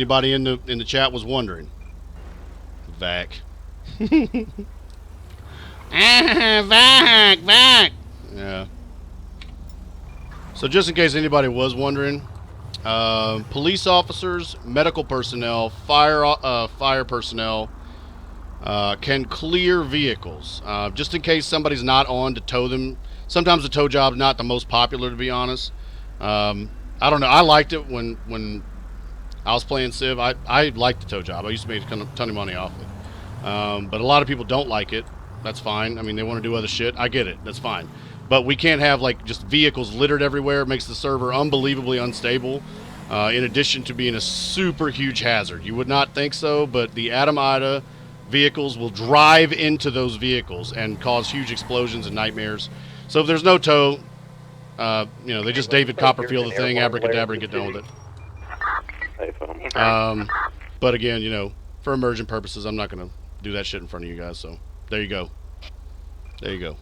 Anybody in the chat was wondering. Vac. Vac. Yeah. So just in case anybody was wondering, police officers, medical personnel, fire personnel can clear vehicles. Just in case somebody's not on to tow them. Sometimes the tow job's not the most popular, to be honest. I don't know. I liked it when I was playing Civ. I liked the tow job. I used to make a ton of money off it. But a lot of people don't like it. That's fine. I mean, they want to do other shit. I get it. That's fine. But we can't have like just vehicles littered everywhere. It makes the server unbelievably unstable. In addition to being a super huge hazard. You would not think so, but the Adam Ida vehicles will drive into those vehicles and cause huge explosions and nightmares. So if there's no tow, you know, they just David Copperfield the thing, abracadabra, and get done with it. But again, you know, for immersion purposes, I'm not going to do that shit in front of you guys. So there you go. There you go.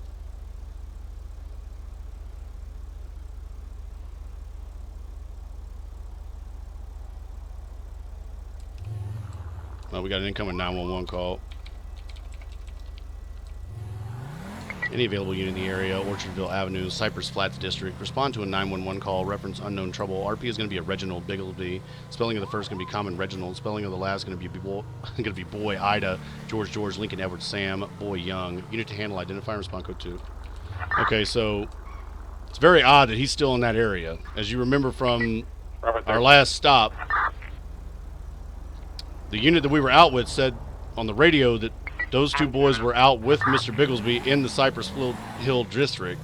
We got an incoming 911 call. Any available unit in the area, Orchardville Avenue, Cypress Flats District. Respond to a 911 call. Reference unknown trouble. RP is going to be a Reginald Biggleby. Spelling of the first going to be common Reginald. Spelling of the last going to be boy Ida, George Lincoln Edward Sam, boy Young. Unit to handle. Identify and respond code 2. Okay, so it's very odd that he's still in that area. As you remember from our last stop, the unit that we were out with said on the radio that those two boys were out with Mr. Bigglesby in the Cypress Hill District.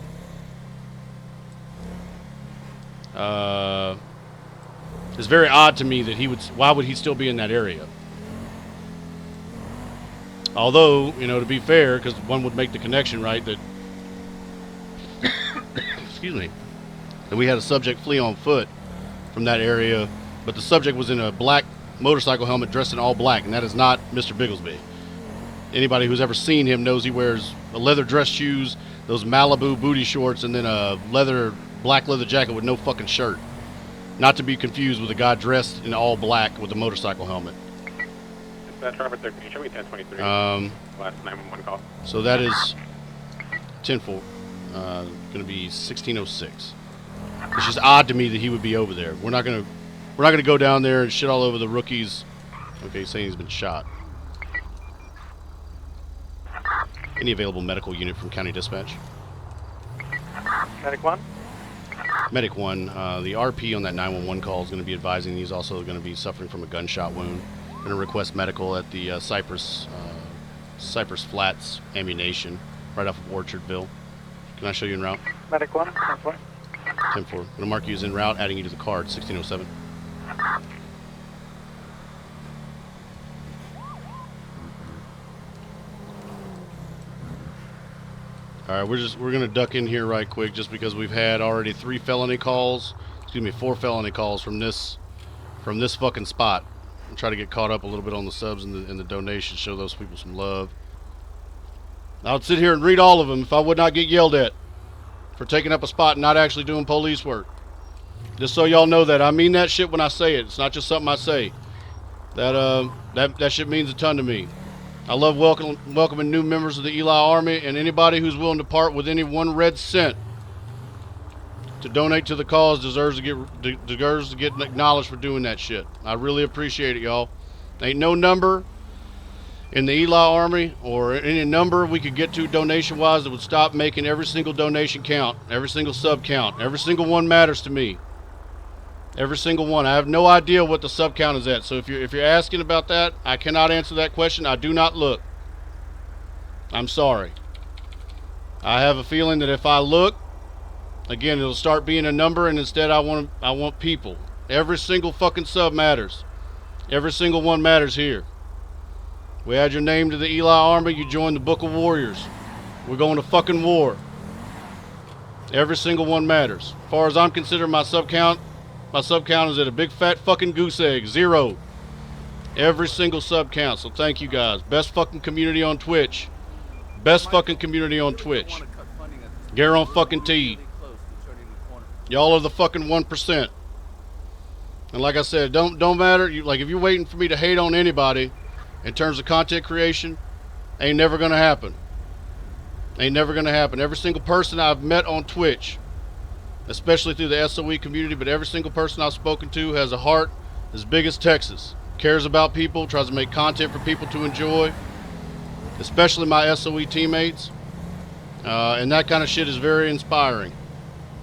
It's very odd to me that why would he still be in that area? Although, you know, to be fair, because one would make the connection, right, that, excuse me, that we had a subject flee on foot from that area, but the subject was in a black motorcycle helmet dressed in all black, and that is not Mr. Bigglesby. Anybody who's ever seen him knows he wears a leather dress shoes, those Malibu booty shorts, and then a black leather jacket with no fucking shirt. Not to be confused with a guy dressed in all black with a motorcycle helmet. That's Robert 13. Show me 1023. Last 911 call. So that is 10-4. Going to be 1606. It's just odd to me that he would be over there. We're not gonna go down there and shit all over the rookies. Okay, saying he's been shot. Any available medical unit from County Dispatch? Medic 1? Medic 1. The RP on that 911 call is going to be advising he's also going to be suffering from a gunshot wound. Going to request medical at the Cypress Flats ammunition right off of Orchardville. Can I show you en route? Medic 1, 10-4. 10-4. Going to mark you as en route, adding you to the card, 1607. All right, we're gonna duck in here right quick just because we've had already 4 felony calls from this fucking spot. And try to get caught up a little bit on the subs and the donations, show those people some love. I would sit here and read all of them if I would not get yelled at for taking up a spot and not actually doing police work. Just so y'all know that I mean that shit when I say it. It's not just something I say. That shit means a ton to me. I love welcoming new members of the Eli Army, and anybody who's willing to part with any 1 red cent to donate to the cause deserves to get acknowledged for doing that shit. I really appreciate it, y'all. Ain't no number in the Eli Army or any number we could get to donation-wise that would stop making every single donation count, every single sub count. Every single one matters to me. Every single one. I have no idea what the sub count is at. So if you're asking about that, I cannot answer that question. I do not look. I'm sorry. I have a feeling that if I look, again, it'll start being a number, and instead I want people. Every single fucking sub matters. Every single one matters here. We add your name to the Eli Army, you join the Book of Warriors. We're going to fucking war. Every single one matters. As far as I'm concerned, my sub count is at a big fat fucking goose egg. 0. Every single sub count. So thank you guys. Best fucking community on Twitch. Best fucking community on Twitch. Guaranteed. Y'all are the fucking 1%. And like I said, don't matter. Like if you're waiting for me to hate on anybody in terms of content creation, ain't never gonna happen. Ain't never gonna happen. Every single person I've met on Twitch, especially through the SOE community, but every single person I've spoken to has a heart as big as Texas. Cares about people, tries to make content for people to enjoy, especially my SOE teammates. And that kind of shit is very inspiring.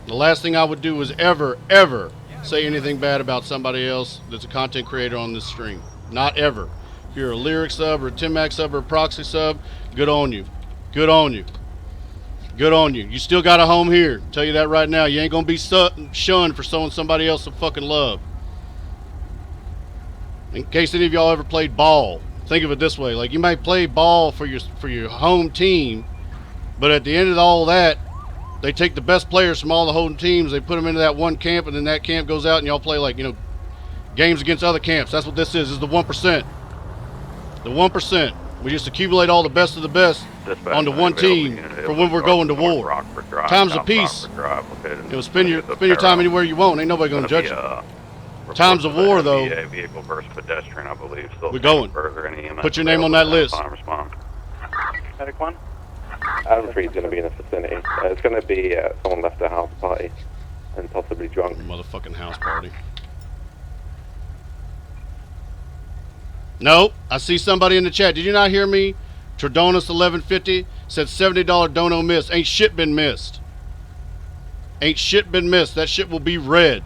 The last thing I would do is ever say anything bad about somebody else that's a content creator on this stream. Not ever. If you're a Lyric sub or a Tim-Mac sub or a Proxy sub, good on you. Good on you. Good on you. You still got a home here. Tell you that right now. You ain't gonna be shunned for showing somebody else some fucking love. In case any of y'all ever played ball, think of it this way. Like, you might play ball for your home team, but at the end of all that, they take the best players from all the home teams, they put them into that one camp, and then that camp goes out and y'all play, like, you know, games against other camps. That's what this is. This is the 1%. The 1%. We just accumulate all the best of the best onto one team for when we're going to war. Times of peace. You know, spend your time anywhere you want. Ain't nobody gonna judge you. Times of war, though, vehicle versus pedestrian, I believe. we're going. Put your name on that list. Medic 1? Adam Freed's going to be in the vicinity. It's going to be someone left a house party and possibly drunk. Motherfucking house party. Nope. I see somebody in the chat. Did you not hear me? Tredonis 1150 said $70 dono missed. Ain't shit been missed. Ain't shit been missed. That shit will be red.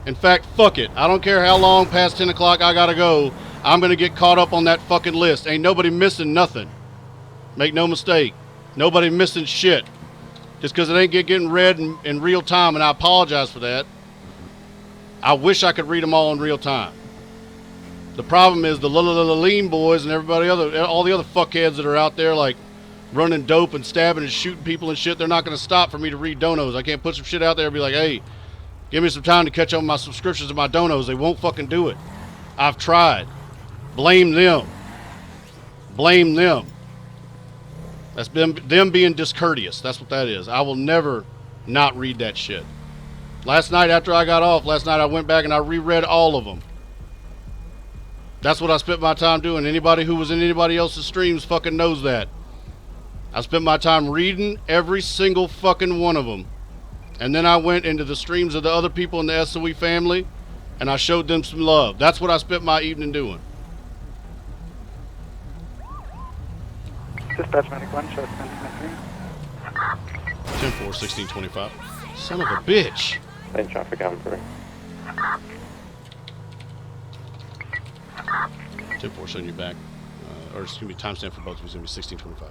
In fact, fuck it. I don't care how long past 10 o'clock I gotta go. I'm gonna get caught up on that fucking list. Ain't nobody missing nothing. Make no mistake. Nobody missing shit. Just because it ain't getting read in real time, and I apologize for that. I wish I could read them all in real time. The problem is the lean boys and all the other fuckheads that are out there, like, running dope and stabbing and shooting people and shit. They're not going to stop for me to read donos. I can't put some shit out there and be like, hey, give me some time to catch up on my subscriptions and my donos. They won't fucking do it. I've tried. Blame them. Blame them. That's them being discourteous. That's what that is. I will never not read that shit. Last night after I got off, I went back and I reread all of them. That's what I spent my time doing. Anybody who was in anybody else's streams fucking knows that. I spent my time reading every single fucking one of them. And then I went into the streams of the other people in the SOE family and I showed them some love. That's what I spent my evening doing. Dispatch Medic 1, show 10-4, 1625. Son of a bitch. Same traffic having through. 10-4 showing you back. Or excuse me, timestamp for both of you is going to be 1625.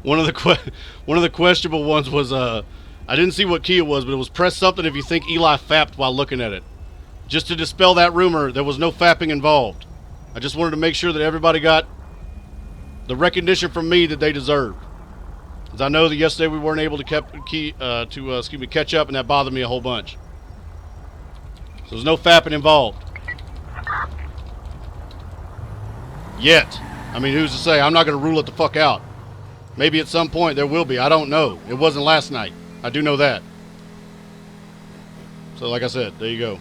One of the questionable ones was I didn't see what key it was, but it was press something if you think Eli fapped while looking at it. Just to dispel that rumor, there was no fapping involved. I just wanted to make sure that everybody got the recognition from me that they deserved. Because I know that yesterday we weren't able to catch up, and that bothered me a whole bunch. So there's no fapping involved. Yet. I mean, who's to say? I'm not going to rule it the fuck out. Maybe at some point there will be. I don't know. It wasn't last night. I do know that. So like I said, there you go.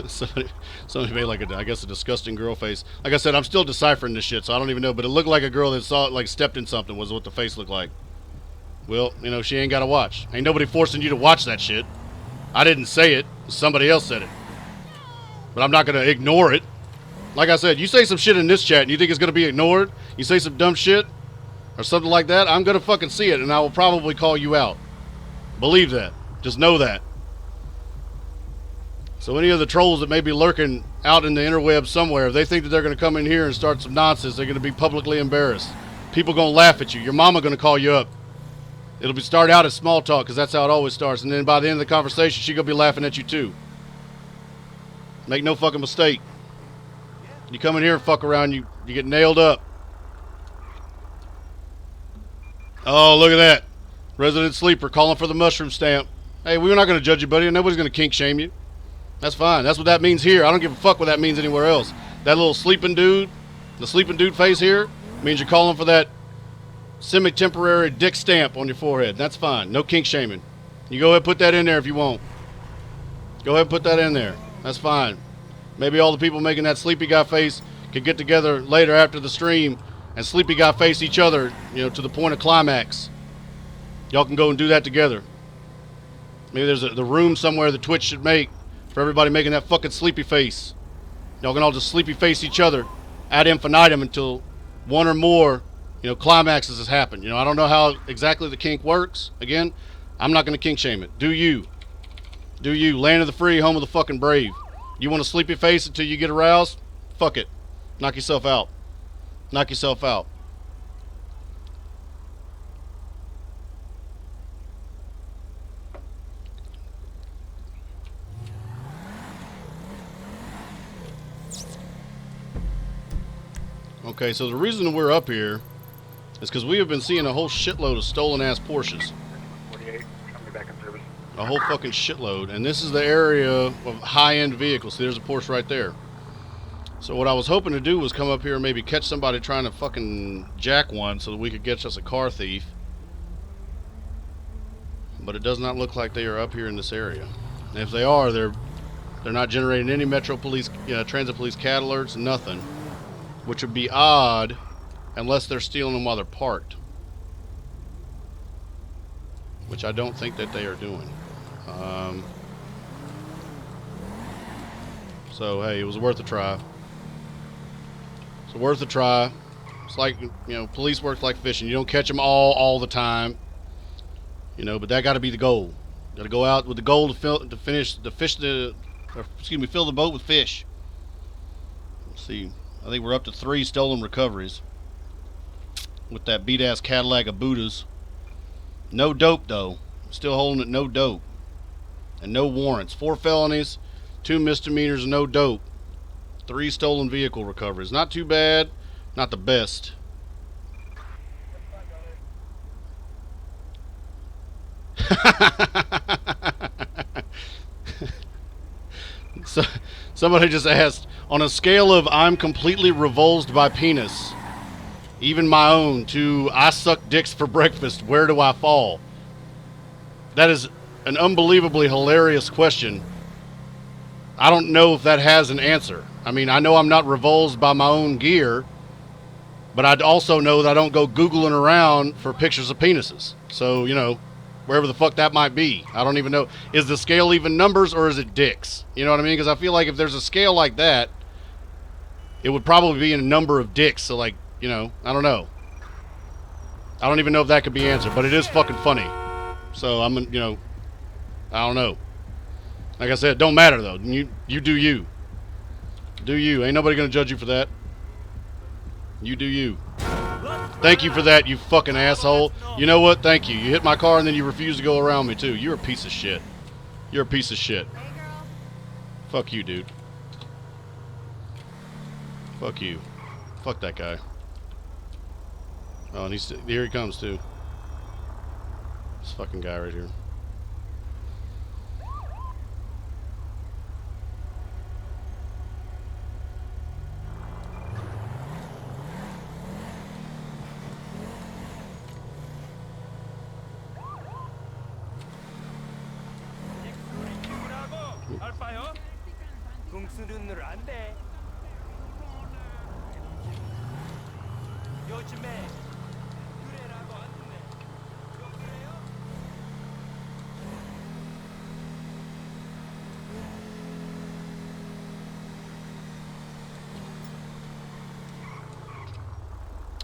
Somebody made like I guess a disgusting girl face. Like I said, I'm still deciphering this shit, so I don't even know. But it looked like a girl that saw it, like stepped in something was what the face looked like. Well, you know, she ain't got to watch. Ain't nobody forcing you to watch that shit. I didn't say it. Somebody else said it. But I'm not going to ignore it. Like I said, you say some shit in this chat and you think it's going to be ignored, you say some dumb shit or something like that, I'm going to fucking see it and I will probably call you out. Believe that. Just know that. So any of the trolls that may be lurking out in the interweb somewhere, if they think that they're going to come in here and start some nonsense, they're going to be publicly embarrassed. People going to laugh at you. Your mama going to call you up. It'll start out as small talk because that's how it always starts. And then by the end of the conversation, she's going to be laughing at you too. Make no fucking mistake. You come in here and fuck around, you get nailed up. Oh, look at that. Resident Sleeper calling for the mushroom stamp. Hey, we're not going to judge you, buddy. Nobody's going to kink shame you. That's fine. That's what that means here. I don't give a fuck what that means anywhere else. That little sleeping dude, the sleeping dude face here, means you're calling for that semi-temporary dick stamp on your forehead. That's fine. No kink shaming. You go ahead and put that in there if you want. Go ahead and put that in there. That's fine. Maybe all the people making that sleepy guy face could get together later after the stream and sleepy guy face each other, you know, to the point of climax. Y'all can go and do that together. Maybe there's the room somewhere that Twitch should make for everybody making that fucking sleepy face. Y'all can all just sleepy face each other ad infinitum until one or more, you know, climaxes has happened. You know, I don't know how exactly the kink works. Again, I'm not going to kink shame it. Do you. Do you. Land of the free, home of the fucking brave. You want a sleepy face until you get aroused? Fuck it. Knock yourself out. Knock yourself out. Okay, so the reason we're up here is because we have been seeing a whole shitload of stolen-ass Porsches. 48, show me back in service. A whole fucking shitload. And this is the area of high-end vehicles. See, there's a Porsche right there. So what I was hoping to do was come up here and maybe catch somebody trying to fucking jack one so that we could get us a car thief. But it does not look like they are up here in this area. And if they are, they're not generating any Metro Police, Transit Police CAD alerts, nothing. Which would be odd unless they're stealing them while they're parked. Which I don't think that they are doing. So, hey, it was worth a try. It's worth a try. It's like, you know, police work like fishing. You don't catch them all the time. You know, but that got to be the goal. Got to go out with the goal fill the boat with fish. Let's see. I think we're up to 3 stolen recoveries with that beat-ass Cadillac of Buddhas. No dope, though. Still holding it, no dope. And no warrants. 4 felonies, 2 misdemeanors, no dope. 3 stolen vehicle recoveries. Not too bad. Not the best. So, somebody just asked, on a scale of I'm completely revulsed by penis, even my own, to I suck dicks for breakfast, where do I fall? That is an unbelievably hilarious question. I don't know if that has an answer. I mean, I know I'm not revulsed by my own gear, but I also know that I don't go Googling around for pictures of penises. So, you know, wherever the fuck that might be. I don't even know. Is the scale even numbers or is it dicks? You know what I mean? Because I feel like if there's a scale like that, it would probably be in a number of dicks. So, like, you know, I don't know. I don't even know if that could be answered, but it is fucking funny. So, I'm, you know, I don't know. Like I said, it don't matter, though. You do you. Do you. Ain't nobody gonna judge you for that. You do you. Thank you for that, you fucking asshole. You know what? Thank you. You hit my car and then you refuse to go around me, too. You're a piece of shit. You're a piece of shit. Fuck you, dude. Fuck you. Fuck that guy. Oh, and here he comes, too. This fucking guy right here.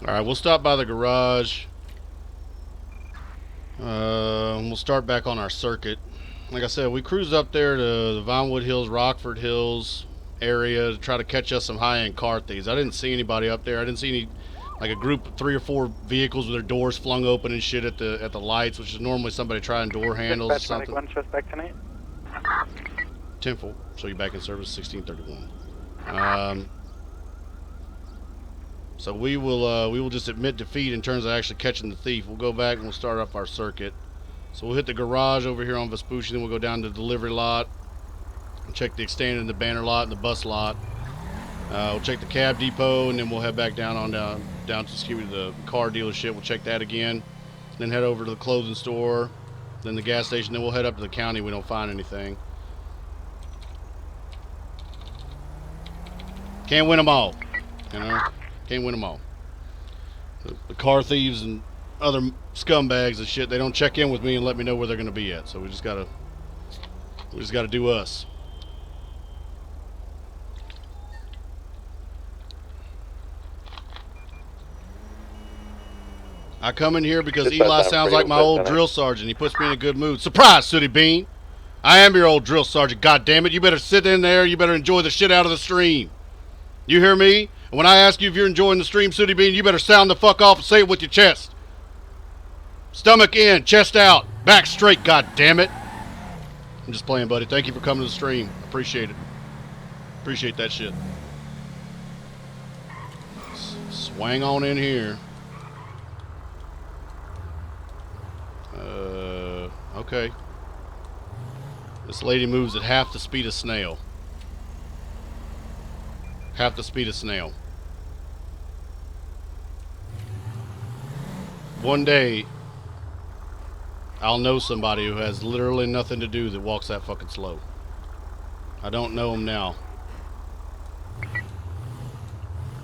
Alright, we'll stop by the garage. We'll start back on our circuit. Like I said, we cruised up there to the Vinewood Hills, Rockford Hills area to try to catch us some high-end car thieves. I didn't see anybody up there. I didn't see any, like a group of 3 or 4 vehicles with their doors flung open and shit at the lights, which is normally somebody trying door handles or something. One suspect tonight. 10-4. So you're back in service, 1631. So we will just admit defeat in terms of actually catching the thief. We'll go back and we'll start up our circuit. So we'll hit the garage over here on Vespucci, then we'll go down to the delivery lot. Check the extended and the banner lot and the bus lot. We'll check the cab depot, and then we'll head back down to the car dealership. We'll check that again. Then head over to the clothing store, then the gas station. Then we'll head up to the county. We don't find anything. Can't win them all, you know. Can't win them all. The car thieves and other scumbags and shit, they don't check in with me and let me know where they're gonna be at. So we just gotta do us. I come in here because Eli sounds like my old drill sergeant. He puts me in a good mood. Surprise, Sooty Bean! I am your old drill sergeant. God damn it! You better sit in there. You better enjoy the shit out of the stream. You hear me? And when I ask you if you're enjoying the stream, Sooty Bean, you better sound the fuck off and say it with your chest. Stomach in, chest out, back straight. God damn it! I'm just playing, buddy. Thank you for coming to the stream. Appreciate it. Appreciate that shit. Swang on in here. Okay. This lady moves at half the speed of snail. Half the speed of snail. One day, I'll know somebody who has literally nothing to do that walks that fucking slow. I don't know him now.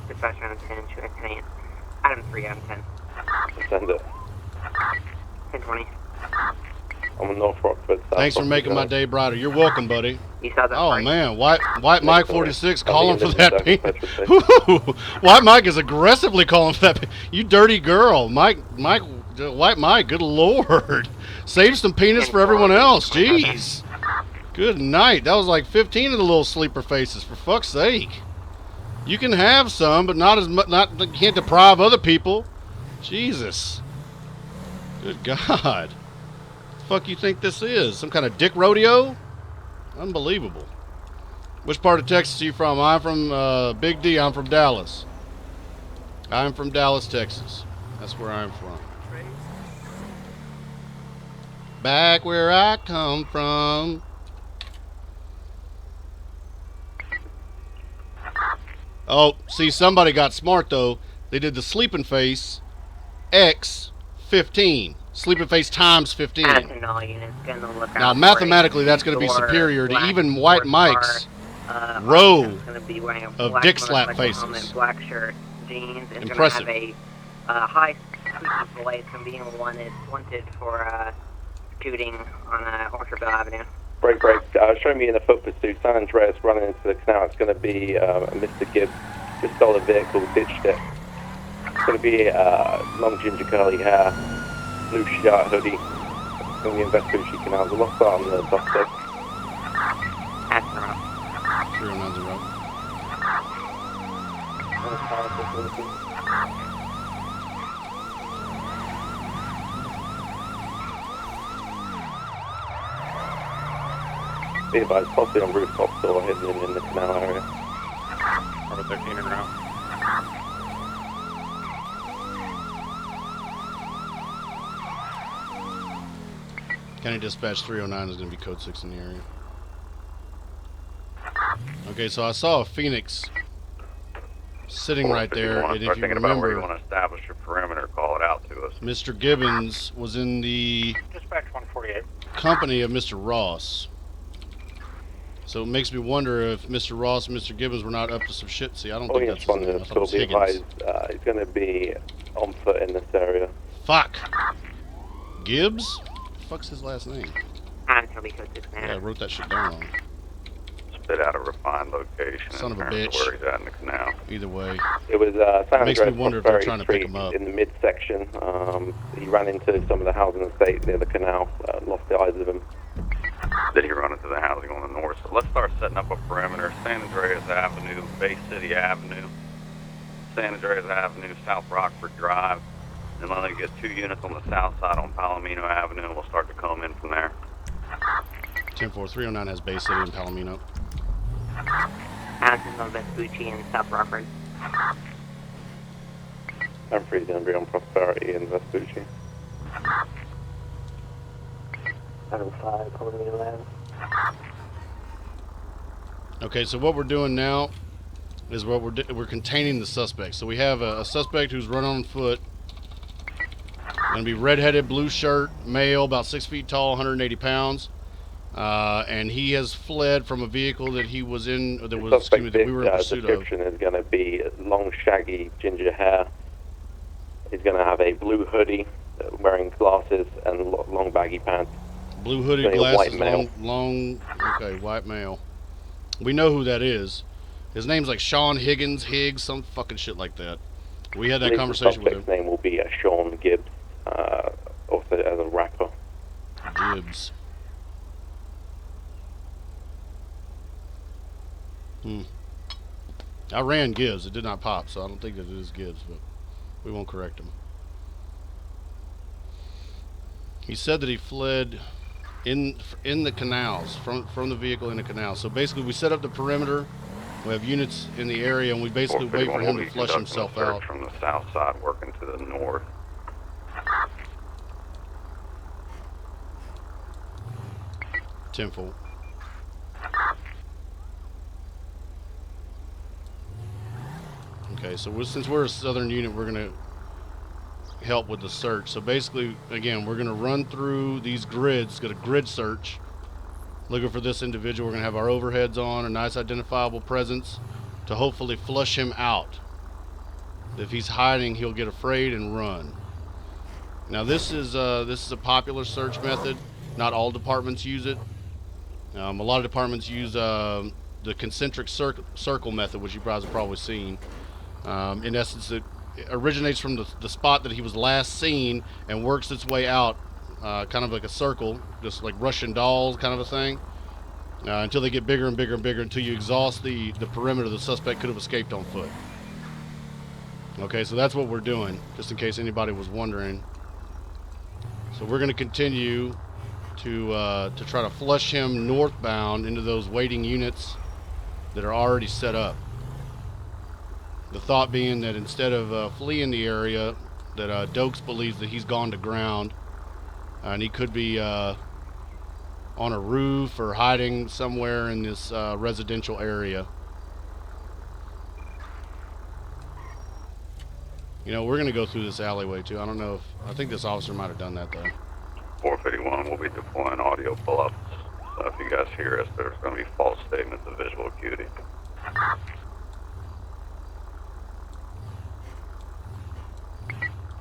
Dispatch out of 10, should I tell you? Item 3 out of 10. Send it. 1020. I'm in North Rockford. Thanks for making my day brighter. You're welcome, buddy. You saw that Oh fight? man, White Mike 46 calling for that. White Mike is aggressively calling for that. You dirty girl, White Mike. Good lord, save some penis for everyone else. Jeez. Good night. That was like 15 of the little sleeper faces. For fuck's sake, you can have some, but not as much. You can't deprive other people. Jesus. Good God. Fuck you think this is? Some kind of dick rodeo? Unbelievable. Which part of Texas are you from? I'm from Big D. I'm from Dallas. I'm from Dallas, Texas. That's where I'm from. Back where I come from. Oh, see, somebody got smart though. They did the sleeping face X 15. Sleeping face times 15. Now, mathematically, that's going to be superior to even White Mike's row of dick slap faces. Black shirt, jeans, and impressive. Going to have a high display. It's going to be wanted for shooting on Orchardville Avenue. Break. Show me in a foot pursuit. San Andreas running into the canal. It's going to be Mr. Gibbs. Just stole a vehicle, ditched it. It's going to be long ginger curly hair. Blue shirt, hoodie. It's going to be in Vespucci Canal. There's a lot on the bus stop. That's wrong. 309's a row. Be advised, possibly on rooftops or hidden in the canal area. Number 13 en route. County Dispatch 309 is going to be code 6 in the area. Okay, so I saw a Phoenix sitting right there, and if you thinking about where you remember, want to establish your perimeter, call it out to us. Mr. Gibbons was in the Dispatch 148. company of Mr. Ross. So it makes me wonder if Mr. Ross and Mr. Gibbons were not up to some shit. See, I don't think that's his name. I thought it was Higgins. He's going to be on foot in this area. Fuck. Gibbs? What the fuck's his last name? Until we code 6 now. Yeah, I wrote that shit down wrong. Spit out a refined location. Son of a in terms bitch. Where he's at in the canal. Either way. It was San Makes me Andreas wonder if they're Prosperity trying to pick Street him up. in the midsection. He ran into some of the housing estates near the canal, lost the eyes of him. Did he run into the housing on the north? So let's start setting up a perimeter. San Andreas Avenue, Bay City Avenue, San Andreas Avenue, South Rockford Drive. And then they get 2 units on the south side on Palomino Avenue, and we'll start to come in from there. 10-4, 309 has Bay City and Palomino. Allison's on Vespucci and South Rockford. I'm free going to be on Prosperity in Vespucci. 7-5, Palomino Ave. Okay, so what we're doing now is we're containing the suspect. So we have a suspect who's run on foot. Gonna be redheaded, blue shirt, male, about 6 feet tall, 180 pounds. And he has fled from a vehicle that he was in, that was, excuse me, that we were in pursuit of. Description is going to be long, shaggy, ginger hair. He's going to have a blue hoodie, wearing glasses and long, baggy pants. Blue hoodie, glasses, long, okay, white male. We know who that is. His name's like Sean Higgs, some fucking shit like that. We had that conversation with him. His name will be Sean Gibbs, also as a rapper. Gibbs. I ran Gibbs. It did not pop, so I don't think that it is Gibbs, but we won't correct him. He said that he fled in the canals, from the vehicle in the canal. So basically, we set up the perimeter. We have units in the area, and we basically wait for him to flush himself out. From the south side, working to the north. 10-4. Okay, so since we're a southern unit, we're going to help with the search. So basically, again, we're going to run through these grids, get a grid search, looking for this individual. We're going to have our overheads on, a nice identifiable presence to hopefully flush him out. If he's hiding, he'll get afraid and run. Now this is a popular search method. Not all departments use it. A lot of departments use the concentric circle method, which you guys have probably seen. In essence, it originates from the spot that he was last seen and works its way out, kind of like a circle, just like Russian dolls kind of a thing, until they get bigger and bigger and bigger, until you exhaust the perimeter the suspect could have escaped on foot. Okay, so that's what we're doing, just in case anybody was wondering. So we're going to continue to try to flush him northbound into those waiting units that are already set up. The thought being that instead of fleeing the area, that Dokes believes that he's gone to ground, and he could be on a roof or hiding somewhere in this residential area. You know, we're going to go through this alleyway too. I don't know I think this officer might have done that though. 451 will be deploying audio pull-ups. So if you guys hear us, there's going to be false statements of visual acuity.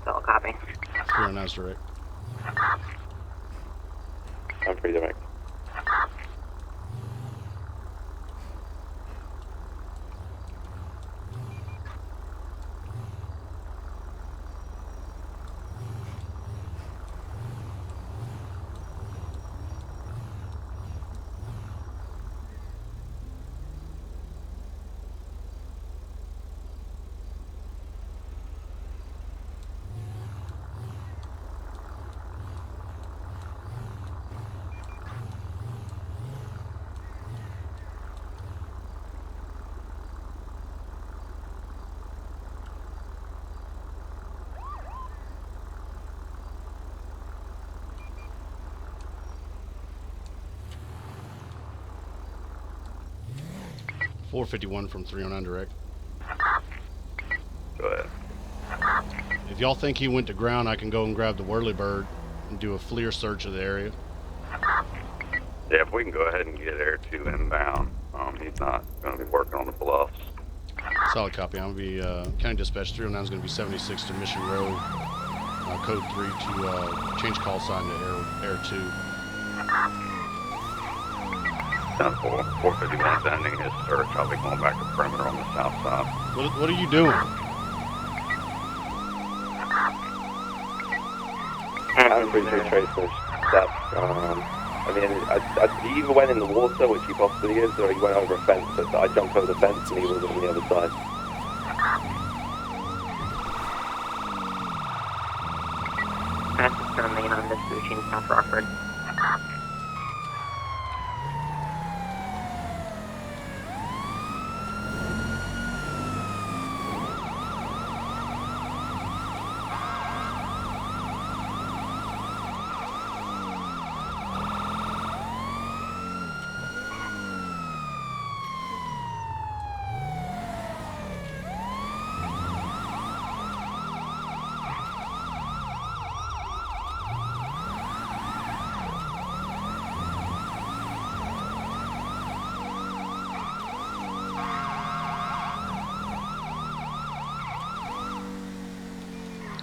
Solid copy. 309 is direct. I'm pretty direct. .451 from 309 direct. Go ahead. If y'all think he went to ground, I can go and grab the Whirlybird and do a FLIR search of the area. Yeah, if we can go ahead and get Air 2 inbound. He's not going to be working on the bluffs. Solid copy. I'm going to be County Dispatch 309 is going to be 76 to Mission Road, code 3 to change call sign to Air 2. 10-4, 451 is ending his search. I'll be going back to perimeter on the south side. What are you doing? I'm pretty sure Trace was steps. I mean, he either went in the water, which he possibly is, or he went over a fence, but I jumped over the fence and he was on the other side. Fastest turn lane on this routine, South Rockford.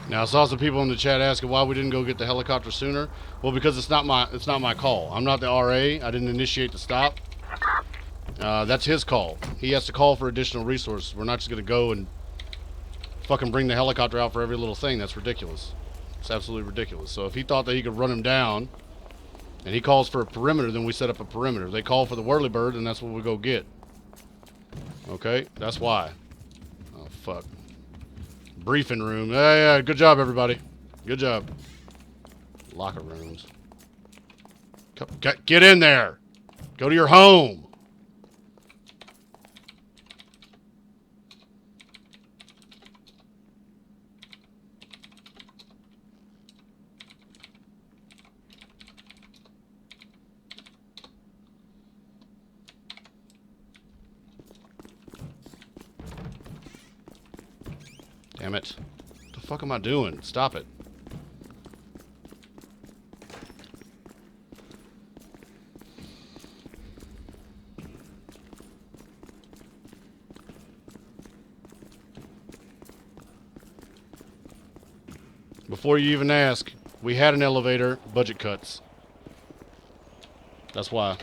Now I saw some people in the chat asking why we didn't go get the helicopter sooner. Well, because it's not my call. I'm not the RA. I didn't initiate the stop. That's his call. He has to call for additional resources. We're not just gonna go and fucking bring the helicopter out for every little thing. That's ridiculous. It's absolutely ridiculous. So if he thought that he could run him down, and he calls for a perimeter, then we set up a perimeter. They call for the whirlybird, and that's what we go get. Okay, that's why. Oh fuck. Briefing room. Yeah, good job, everybody. Good job. Locker rooms. Get in there. Go to your home. Damn it. What the fuck am I doing? Stop it. Before you even ask, we had an elevator, budget cuts. That's why.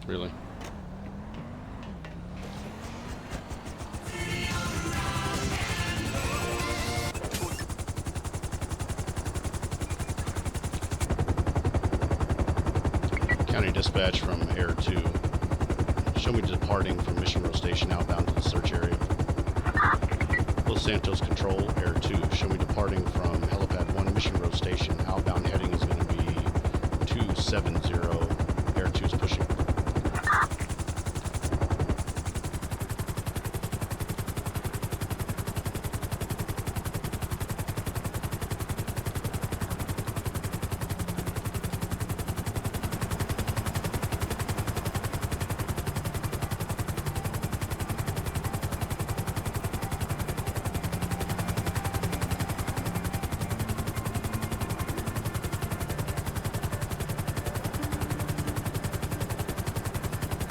Really? County dispatch from Air 2. Show me departing from Mission Row Station outbound to the search area. Los Santos Control, Air 2. Show me departing from Helipad 1 Mission Row Station. Outbound heading is going to be 270. Air 2's pushing.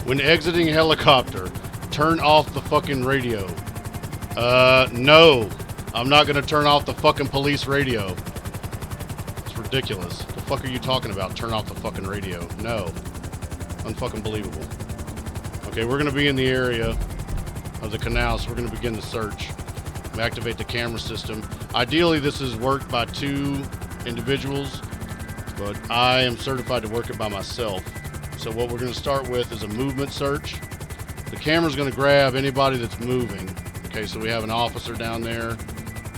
When exiting helicopter, turn off the fucking radio. No. I'm not gonna turn off the fucking police radio. It's ridiculous. The fuck are you talking about? Turn off the fucking radio. No. Unfucking believable. Okay, we're gonna be in the area of the canal, so we're gonna begin the search. We activate the camera system. Ideally, this is worked by 2 individuals, but I am certified to work it by myself. So what we're going to start with is a movement search. The camera's going to grab anybody that's moving. Okay, so we have an officer down there.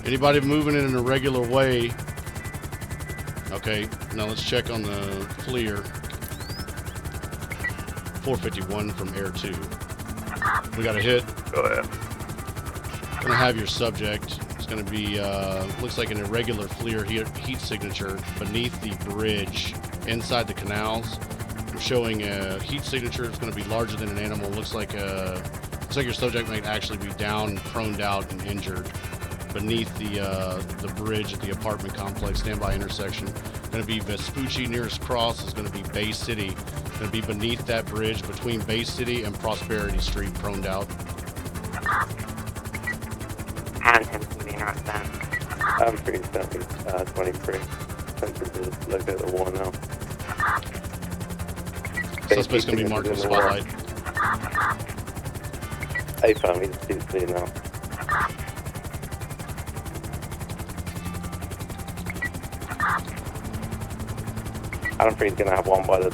Anybody moving in an irregular way. Okay, now let's check on the FLIR. 451 from Air 2. We got a hit. Go ahead. Going to have your subject. It's going to be, looks like an irregular FLIR heat signature beneath the bridge inside the canals. Showing a heat signature. It's going to be larger than an animal. Looks like your subject might actually be down, proned out, and injured beneath the bridge at the apartment complex. Standby intersection. Going to be Vespucci. Nearest cross is going to be Bay City. Going to be beneath that bridge between Bay City and Prosperity Street, proned out. Hampton, being right then. I'm free, 23. Temperature is located at 1 now. Suspect's going to be marked with spotlight. Hey, fam, he's clear now. I'm afraid he's going to have one by the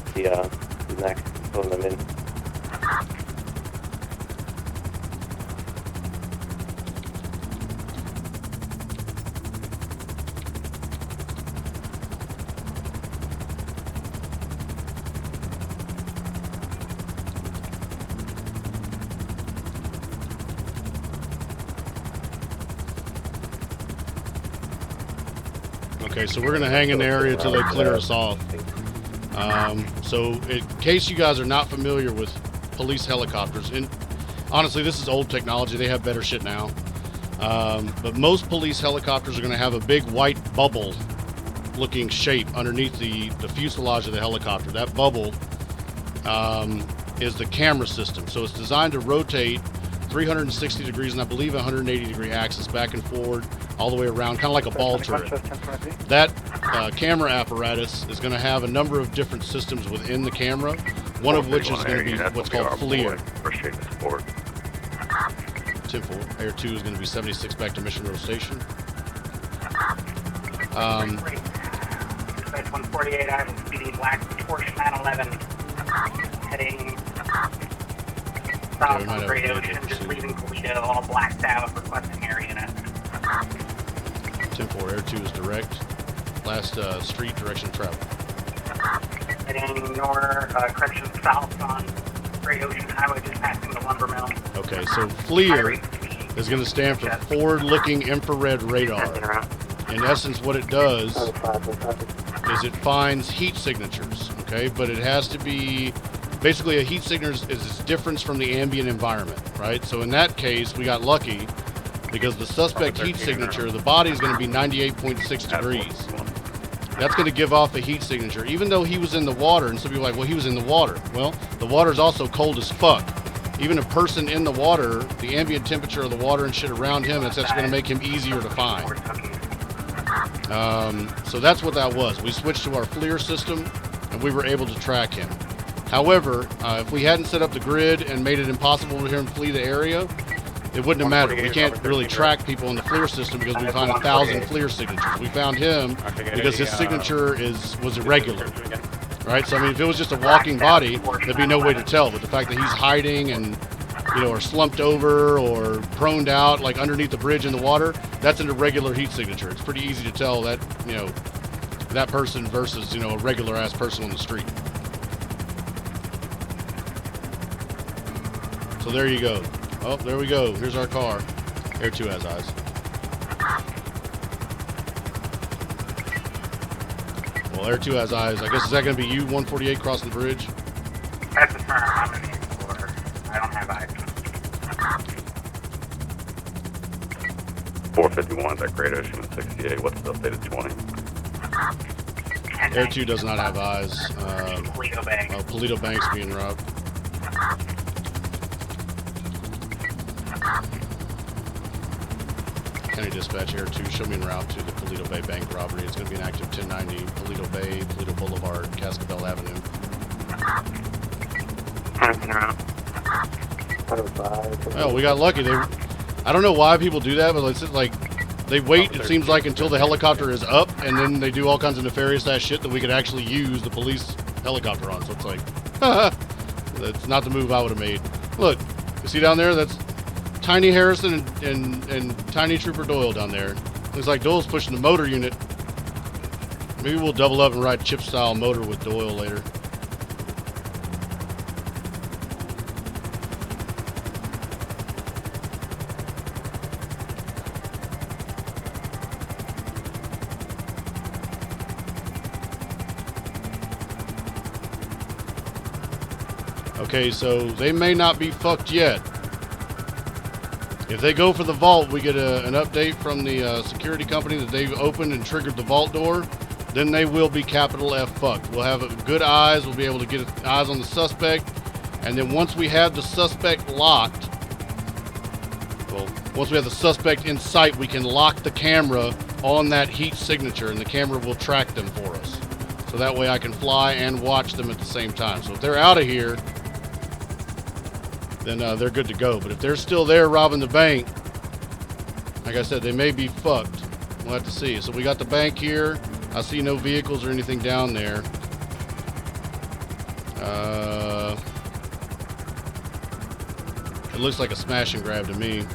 neck, pulling them in. Okay, so we're going to hang in the area until they clear us off. So in case you guys are not familiar with police helicopters, and honestly, this is old technology. They have better shit now. But most police helicopters are going to have a big white bubble looking shape underneath the fuselage of the helicopter. That bubble is the camera system. So it's designed to rotate 360 degrees and I believe 180 degree axis back and forward all the way around, kind of like a ball turret. That camera apparatus is going to have a number of different systems within the camera, one of which is going to be what's called FLIR. Appreciate the support. 10-4. Air 2 is going to be 76 back to Mission Road Station. 148, I'm speeding black Porsche 911, heading south on Great Ocean, just leaving Toledo, all blacked out, requesting area in estimate. 10-4, Air 2 is direct. Last street direction of travel. Heading north, correction south on Great Ocean Highway, just passing the lumber mill. Okay, so FLIR is going to stand for forward-looking infrared radar. In essence, what it does is it finds heat signatures, okay? But it has to be, basically a heat signature is its difference from the ambient environment, right? So in that case, we got lucky because the suspect heat signature, the body is going to be 98.6 degrees. That's going to give off a heat signature, even though he was in the water. And some people are like, well, he was in the water. Well, the water is also cold as fuck. Even a person in the water, the ambient temperature of the water and shit around him, that's going to make him easier to find. So that's what that was. We switched to our FLIR system, and we were able to track him. However, if we hadn't set up the grid and made it impossible for him to flee the area, it wouldn't have mattered. We can't really track people in the FLIR system because we find 1,000 FLIR signatures. We found him because his signature was irregular. Right? So, I mean, if it was just a walking body, there'd be no way to tell. But the fact that he's hiding and, you know, or slumped over or proned out, like underneath the bridge in the water, that's an irregular heat signature. It's pretty easy to tell that, you know, that person versus, you know, a regular-ass person on the street. So there you go. Oh, there we go. Here's our car. Air 2 has eyes. Well, Air 2 has eyes. I guess, is that going to be you, 148, crossing the bridge? That's the turn. I'm in the Explorer. I don't have eyes. 451 at Great Ocean 68. What's the updated 20? Air 2 does not have eyes. Toledo Bank. Oh, Toledo Bank's being robbed. County Dispatch, Air 2, show me en route to the Toledo Bay Bank robbery. It's going to be an active 1090, Toledo Bay, Toledo Boulevard, Cascabel Avenue. Oh, we got lucky. I don't know why people do that, but it's like they wait, it seems like, until the helicopter is up, and then they do all kinds of nefarious ass shit that we could actually use the police helicopter on. So it's like, that's not the move I would have made. Look, you see down there? That's Tiny Harrison and Tiny Trooper Doyle down there. Looks like Doyle's pushing the motor unit. Maybe we'll double up and ride chip-style motor with Doyle later. Okay, so they may not be fucked yet. If they go for the vault, we get an update from the security company that they've opened and triggered the vault door, then they will be capital F fucked. We'll have good eyes, we'll be able to get eyes on the suspect, and then once we have the suspect locked, well, once we have the suspect in sight, we can lock the camera on that heat signature, and the camera will track them for us. So that way I can fly and watch them at the same time. So if they're out of here, then they're good to go. But if they're still there robbing the bank, like I said, they may be fucked. We'll have to see. So we got the bank here. I see no vehicles or anything down there. It looks like a smash and grab to me.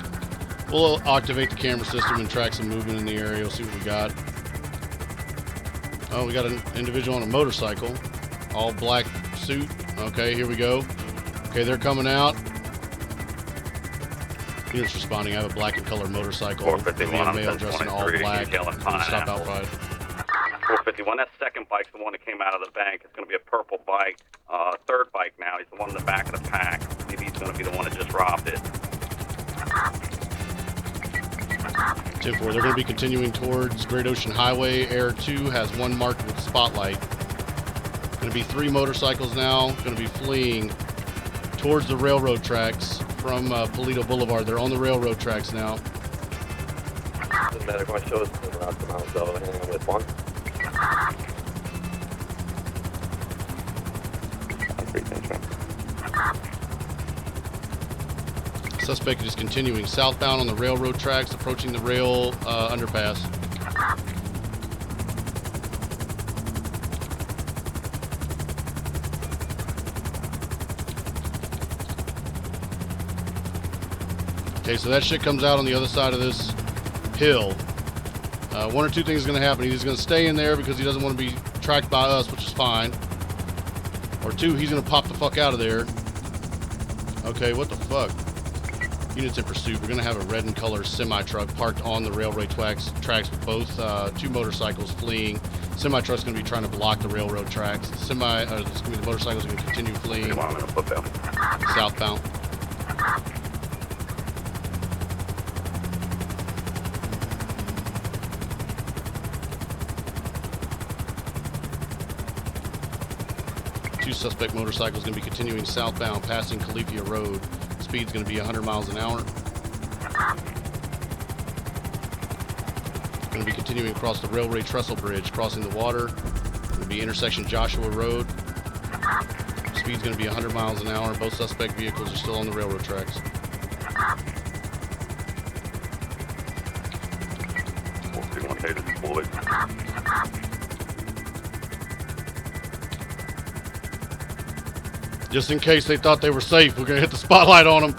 We'll activate the camera system and track some movement in the area. We'll see what we got. Oh, we got an individual on a motorcycle. All black suit. Okay, here we go. Okay, they're coming out. Units responding. I have a black and color motorcycle. 451, male dressed in all black. Stop outside. 451, that second bike's the one that came out of the bank. It's going to be a purple bike. Third bike now. He's the one in the back of the pack. Maybe he's going to be the one that just robbed it. 10-4, they're going to be continuing towards Great Ocean Highway. Air 2 has one marked with spotlight. Going to be 3 motorcycles now. Going to be fleeing towards the railroad tracks from Polito Boulevard. They're on the railroad tracks now. The medical shows around the mountain, so hanging with one. Suspect is continuing southbound on the railroad tracks, approaching the rail underpass. Okay, so that shit comes out on the other side of this hill. One or two things are going to happen. He's going to stay in there because he doesn't want to be tracked by us, which is fine. Or two, he's going to pop the fuck out of there. Okay, what the fuck? Units in pursuit. We're going to have a red and color semi-truck parked on the railroad tracks with both two motorcycles fleeing. Semi-truck's going to be trying to block the railroad tracks. The motorcycles are going to continue fleeing southbound. Two suspect motorcycles going to be continuing southbound, passing Califia Road. Speed's going to be 100 miles an hour. Going to be continuing across the Railway Trestle Bridge, crossing the water. Going to be intersection Joshua Road. Speed's going to be 100 miles an hour. Both suspect vehicles are still on the railroad tracks. Deployed. Just in case they thought they were safe, we're going to hit the spotlight on them.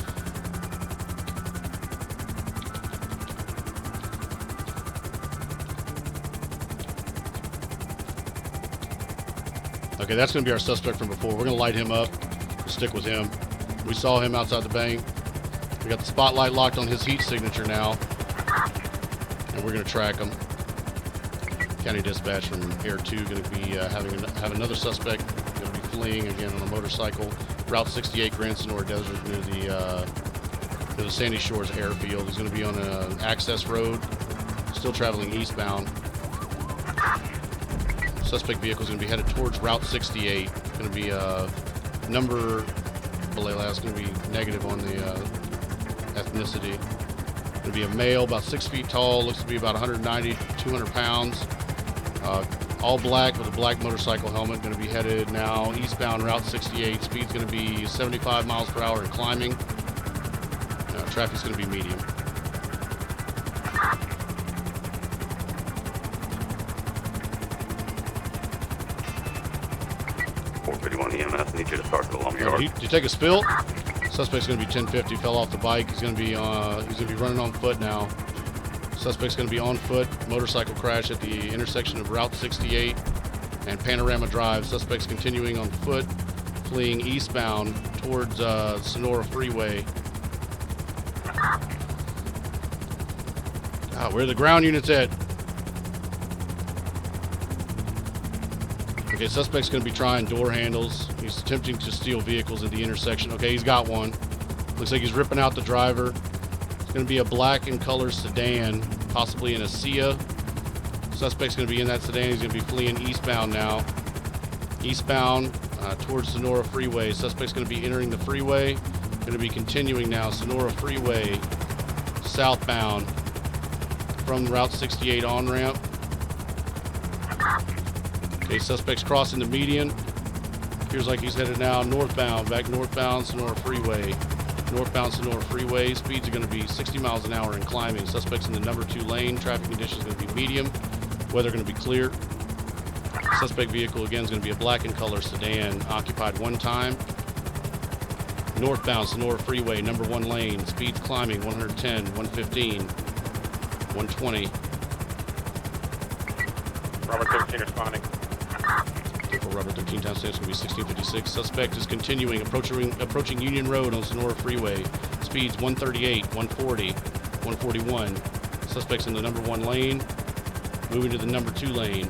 Okay, that's going to be our suspect from before. We're going to light him up. We'll stick with him. We saw him outside the bank. We got the spotlight locked on his heat signature now. And we're going to track him. County dispatch from Air 2 going to be have another suspect going to be fleeing again on a motorcycle. Route 68 Grand Sonora Desert near the Sandy Shores airfield. He's going to be on an access road, still traveling eastbound. Suspect vehicle is going to be headed towards Route 68. Going to be number, it's going to be negative on the ethnicity. Going to be a male, about 6 feet tall, looks to be about 190 to 200 pounds. All black with a black motorcycle helmet. Going to be headed now eastbound Route 68. Speed's going to be 75 miles per hour and climbing. Traffic's going to be medium. EMS, need you to start the long yard. Did you take a spill? Suspect's going to be 1050. Fell off the bike. He's going to be running on foot now. Suspect's going to be on foot. Motorcycle crash at the intersection of Route 68 and Panorama Drive. Suspect's continuing on foot, fleeing eastbound towards Sonora Freeway. Where are the ground units at? Okay, suspect's going to be trying door handles. He's attempting to steal vehicles at the intersection. Okay, he's got one. Looks like he's ripping out the driver. It's going to be a black and color sedan, possibly in a Sia. Suspect's going to be in that sedan. He's going to be fleeing eastbound now. Eastbound towards Sonora Freeway. Suspect's going to be entering the freeway. Going to be continuing now. Sonora Freeway, southbound from Route 68 on-ramp. Okay, suspect's crossing the median. Appears like he's headed now northbound, back northbound Sonora Freeway. Northbound Sonora Freeway. Speeds are going to be 60 miles an hour and climbing. Suspect's in the number 2 lane. Traffic conditions are going to be medium. Weather going to be clear. Suspect vehicle again is going to be a black and color sedan. Occupied one time. Northbound Sonora Freeway, number 1 lane. Speeds climbing 110, 115, 120. Robert 13 responding. Robert 13 town state is going to be 1656. Suspect is continuing, approaching Union Road on Sonora Freeway. Speeds 138, 140, 141. Suspect's in the number 1 lane, moving to the number 2 lane.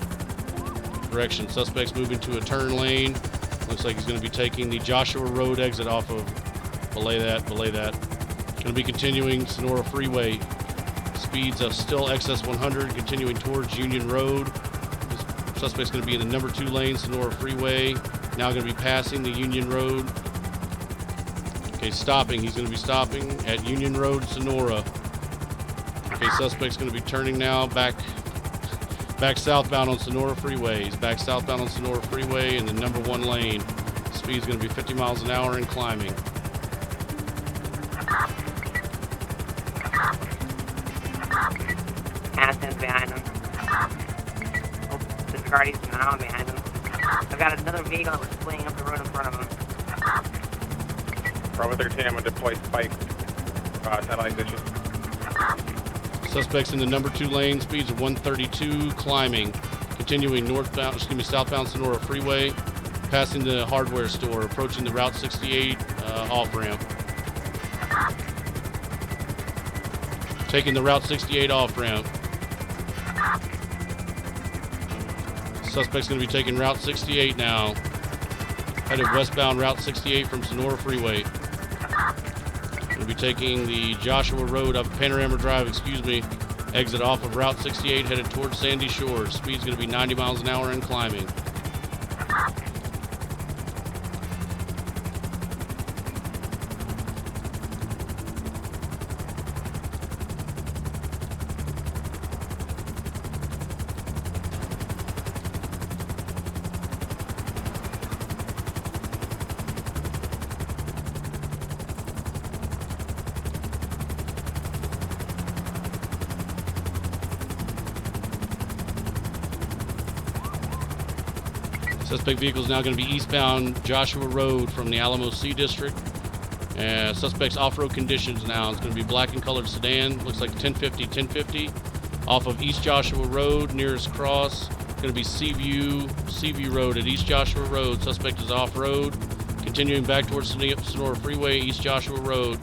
Correction, suspect's moving to a turn lane. Looks like he's going to be taking the Joshua Road exit off of, belay that. Going to be continuing Sonora Freeway. Speeds of still excess 100, continuing towards Union Road. Suspect's going to be in the number 2 lane, Sonora Freeway. Now going to be passing the Union Road Okay, stopping. He's going to be stopping at Union Road, Sonora. Okay, suspect's going to be turning now back southbound on Sonora Freeway. He's back southbound on Sonora Freeway in the number 1 lane. Speed's going to be 50 miles an hour and climbing. Addison's behind him. Oh, disregarding now behind him. I've got another vehicle that was fleeing up the road in front of him. Bravo 13, I'm going to deploy spike. Satellite dishes. Suspects in the number 2 lane, speeds of 132, climbing. Continuing southbound Sonora Freeway, passing the hardware store, approaching the Route 68 off-ramp. Taking the Route 68 off-ramp. Suspect's going to be taking Route 68 now. Headed westbound Route 68 from Sonora Freeway. Going to be taking the Joshua Road up Panorama Drive, exit off of Route 68, headed towards Sandy Shores. Speed's going to be 90 miles an hour and climbing. Suspect vehicle is now going to be eastbound Joshua Road from the Alamo C District. Suspect's off-road conditions now. It's going to be black and colored sedan. Looks like 1050 off of East Joshua Road, nearest cross. Going to be Seaview Road at East Joshua Road. Suspect is off-road. Continuing back towards Sonora Freeway, East Joshua Road.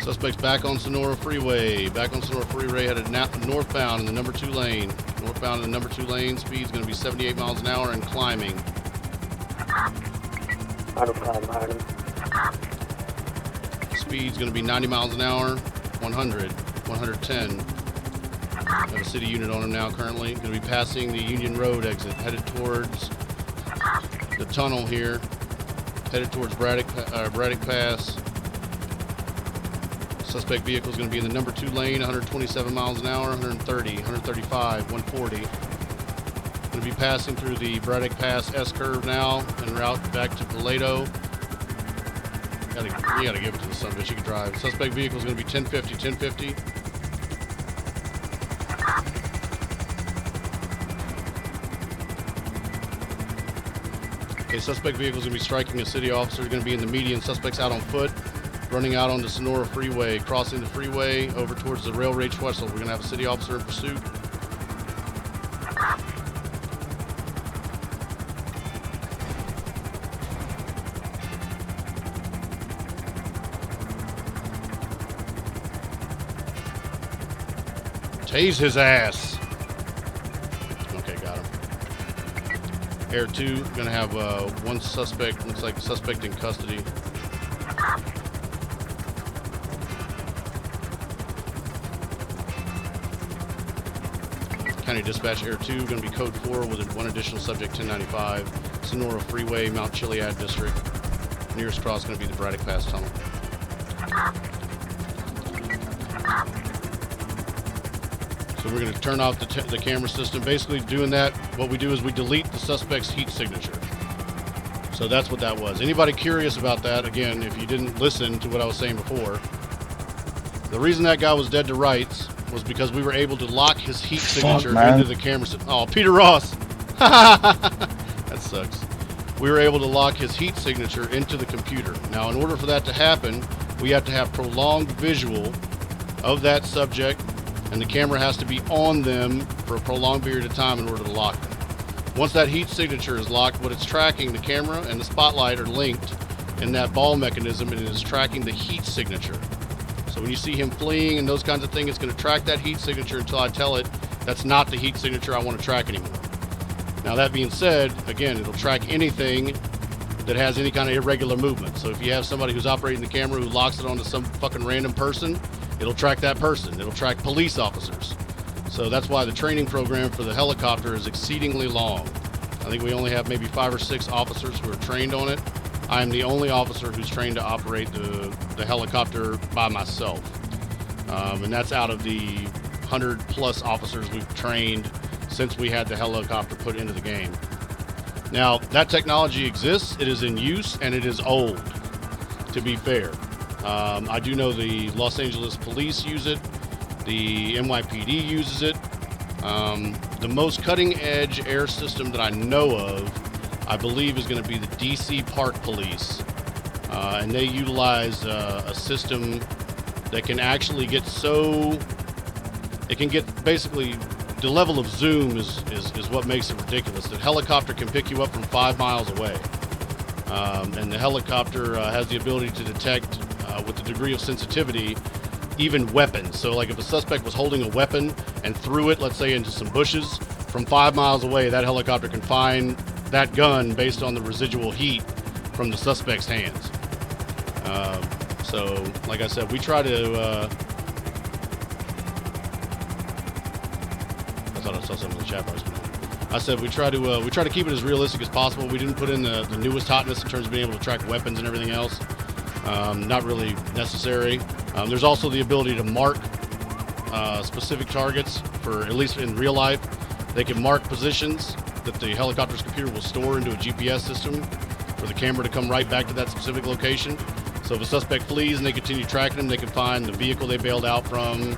Suspect's back on Sonora Freeway. Headed northbound in the number 2 lane. Northbound in the number 2 lane. Speed's going to be 78 miles an hour and climbing. Speed's going to be 90 miles an hour, 100, 110. Have a city unit on him now currently. Going to be passing the Union Road exit. Headed towards the tunnel here. Headed towards Braddock Pass. Suspect vehicle is going to be in the number 2 lane, 127 miles an hour, 130, 135, 140. Going to be passing through the Braddock Pass S-curve now en route back to Paleto. You gotta give it to the son of a bitch. You can drive. Suspect vehicle is going to be 1050. Okay, suspect vehicle is going to be striking a city officer. Going to be in the median. Suspect's out on foot. Running out onto Sonora Freeway, crossing the freeway over towards the Railroad Trestle. We're going to have a city officer in pursuit. Tase his ass. Okay, got him. Air 2, going to have one suspect, looks like a suspect in custody. County Dispatch Air 2, going to be code 4 with one additional subject, 1095, Sonora Freeway, Mount Chiliad District. Nearest cross going to be the Braddock Pass Tunnel. So we're going to turn off the camera system. Basically doing that, what we do is we delete the suspect's heat signature. So that's what that was. Anybody curious about that, again, if you didn't listen to what I was saying before, the reason that guy was dead to rights was because we were able to lock his heat signature into the camera system. Oh, Peter Ross! That sucks. We were able to lock his heat signature into the computer. Now, in order for that to happen, we have to have prolonged visual of that subject, and the camera has to be on them for a prolonged period of time in order to lock them. Once that heat signature is locked, what it's tracking, the camera and the spotlight are linked in that ball mechanism, and it is tracking the heat signature. So when you see him fleeing and those kinds of things, it's going to track that heat signature until I tell it that's not the heat signature I want to track anymore. Now that being said, again, it'll track anything that has any kind of irregular movement. So if you have somebody who's operating the camera who locks it onto some fucking random person, it'll track that person. It'll track police officers. So that's why the training program for the helicopter is exceedingly long. I think we only have maybe 5 or 6 officers who are trained on it. I am the only officer who's trained to operate the helicopter by myself. And that's out of the 100+ officers we've trained since we had the helicopter put into the game. Now, that technology exists, it is in use, and it is old, to be fair. I do know the Los Angeles police use it, the NYPD uses it. The most cutting-edge air system that I know of, I believe, is going to be the DC Park Police. And they utilize a system that can actually get so... It can get basically... The level of zoom is what makes it ridiculous. The helicopter can pick you up from 5 miles away. And the helicopter has the ability to detect, with a degree of sensitivity, even weapons. So like if a suspect was holding a weapon and threw it, let's say, into some bushes, from 5 miles away, that helicopter can find that gun based on the residual heat from the suspect's hands. So, like I said, we try to... I thought I saw something in the chat box. I said we try to keep it as realistic as possible. We didn't put in the newest hotness in terms of being able to track weapons and everything else. Not really necessary. There's also the ability to mark specific targets for, at least in real life. They can mark positions that the helicopter's computer will store into a GPS system for the camera to come right back to that specific location. So if a suspect flees and they continue tracking them, they can find the vehicle they bailed out from,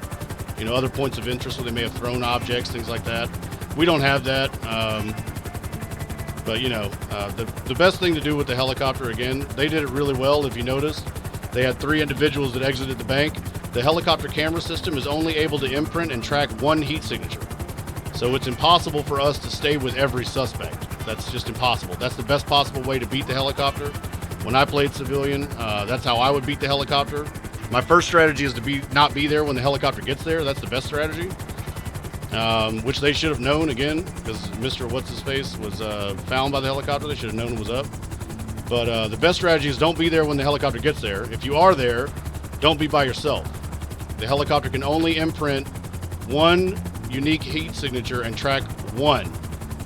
you know, other points of interest where they may have thrown objects, things like that. We don't have that. But, you know, the best thing to do with the helicopter, again, they did it really well, if you noticed. They had 3 individuals that exited the bank. The helicopter camera system is only able to imprint and track 1 heat signature. So it's impossible for us to stay with every suspect. That's just impossible. That's the best possible way to beat the helicopter. When I played civilian, that's how I would beat the helicopter. My first strategy is to not be there when the helicopter gets there. That's the best strategy. Which they should have known, again, because Mr. What's-His-Face was found by the helicopter. They should have known it was up. But the best strategy is don't be there when the helicopter gets there. If you are there, don't be by yourself. The helicopter can only imprint 1 unique heat signature and track 1.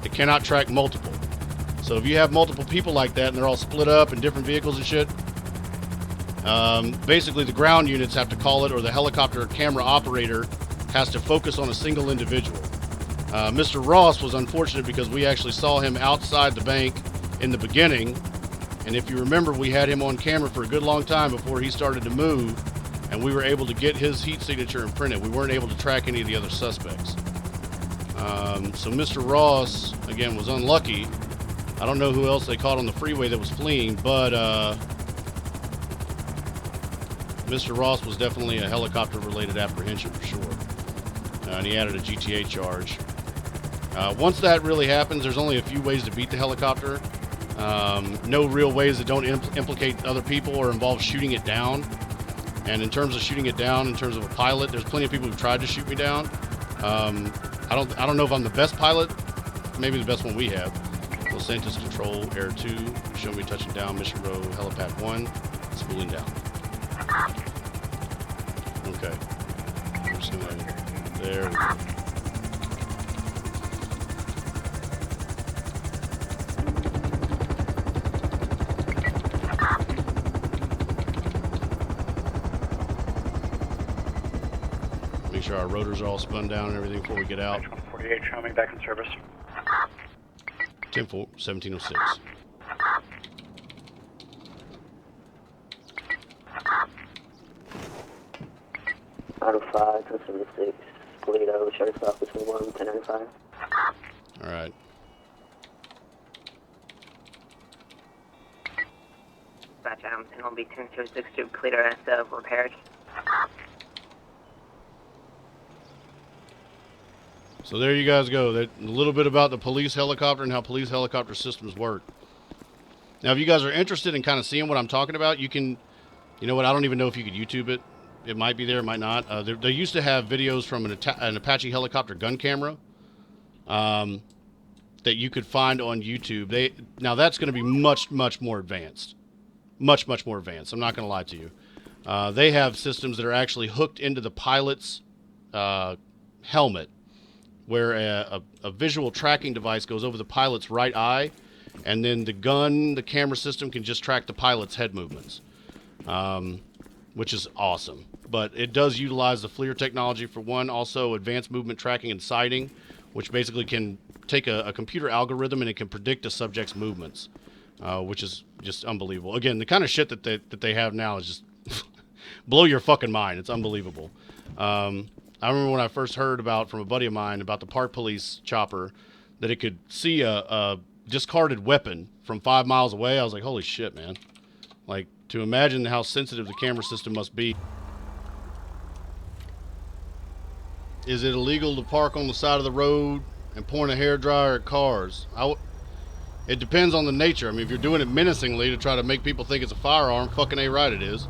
It cannot track multiple. So if you have multiple people like that and they're all split up in different vehicles and shit, basically the ground units have to call it, or the helicopter camera operator has to focus on a single individual. Mr. Ross was unfortunate because we actually saw him outside the bank in the beginning, and if you remember, we had him on camera for a good long time before he started to move, and we were able to get his heat signature imprinted. We weren't able to track any of the other suspects. So Mr. Ross, again, was unlucky. I don't know who else they caught on the freeway that was fleeing, but Mr. Ross was definitely a helicopter-related apprehension for sure. And he added a GTA charge. Once that really happens, there's only a few ways to beat the helicopter. No real ways that don't implicate other people or involve shooting it down. And in terms of shooting it down, in terms of a pilot, there's plenty of people who've tried to shoot me down. I don't know if I'm the best pilot. Maybe the best one we have. Los Santos Control, Air 2, show me touching down, Mission Row, Helipad 1, spooling down. Okay. I'm just gonna, there we go. Make sure our rotors are all spun down and everything before we get out. 148, show me back in service. 10-4, 1706. Auto 5, 276, Toledo, Sheriff's Office 1, 1095. Alright. Dispatch, I'm 10-1B 262, Toledo S repaired. So there you guys go. That a little bit about the police helicopter and how police helicopter systems work. Now, if you guys are interested in kind of seeing what I'm talking about, you can, you know what, I don't even know if you could YouTube it. It might be there, it might not. They used to have videos from an Apache helicopter gun camera that you could find on YouTube. Now, that's going to be much, much more advanced. Much, much more advanced. I'm not going to lie to you. They have systems that are actually hooked into the pilot's helmet. where a visual tracking device goes over the pilot's right eye, and then the camera system can just track the pilot's head movements, which is awesome. But it does utilize the FLIR technology for one, also advanced movement tracking and sighting, which basically can take a computer algorithm and it can predict a subject's movements, which is just unbelievable. Again, the kind of shit that they have now is just blow your fucking mind. It's unbelievable. I remember when I first heard from a buddy of mine about the park police chopper, that it could see a discarded weapon from 5 miles away. I was like, holy shit, man. Like, to imagine how sensitive the camera system must be. Is it illegal to park on the side of the road and point a hairdryer at cars? It depends on the nature. I mean, if you're doing it menacingly to try to make people think it's a firearm, fucking A right it is.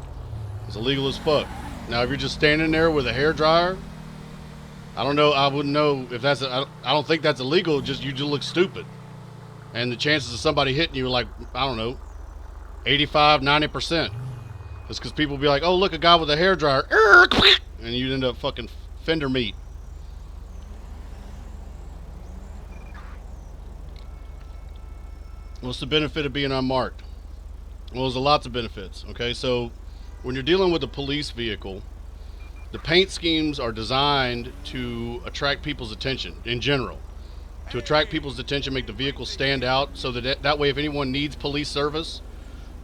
It's illegal as fuck. Now, if you're just standing there with a hairdryer, I don't know. I wouldn't know if that's. I don't think that's illegal. Just you just look stupid, and the chances of somebody hitting you are like, I don't know, 85, 90%. It's because people be like, oh, look, a guy with a hairdryer, and you'd end up fucking fender meat. What's the benefit of being unmarked? Well, there's lots of benefits. Okay, so when you're dealing with a police vehicle, the paint schemes are designed to attract people's attention in general. To attract people's attention, make the vehicle stand out, so that way if anyone needs police service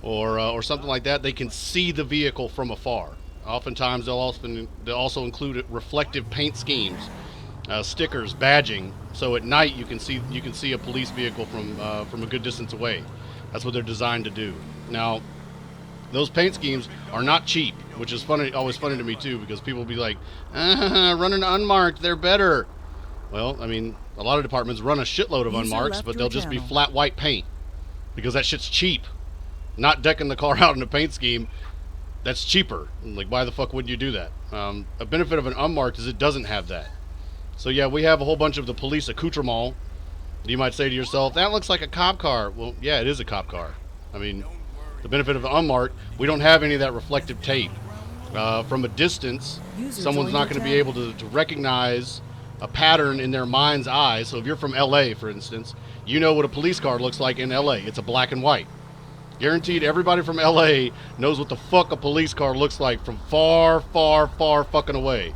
or something like that, they can see the vehicle from afar. Oftentimes they'll also include reflective paint schemes, stickers, badging, so at night you can see a police vehicle from a good distance away. That's what they're designed to do. Now, those paint schemes are not cheap, which is always funny to me too, because people will be like, running unmarked, they're better. Well, I mean, a lot of departments run a shitload of unmarked, but they'll just be flat white paint, because that shit's cheap. Not decking the car out in a paint scheme, that's cheaper. Like, why the fuck wouldn't you do that? A benefit of an unmarked is it doesn't have that. So yeah, we have a whole bunch of the police accoutrement. You might say to yourself, that looks like a cop car. Well, yeah, it is a cop car. I mean, the benefit of an unmarked, we don't have any of that reflective tape. From a distance, someone's not going to be able to recognize a pattern in their mind's eye. So if you're from LA, for instance, you know what a police car looks like in LA. It's a black and white. Guaranteed everybody from LA knows what the fuck a police car looks like from far, far, far fucking away.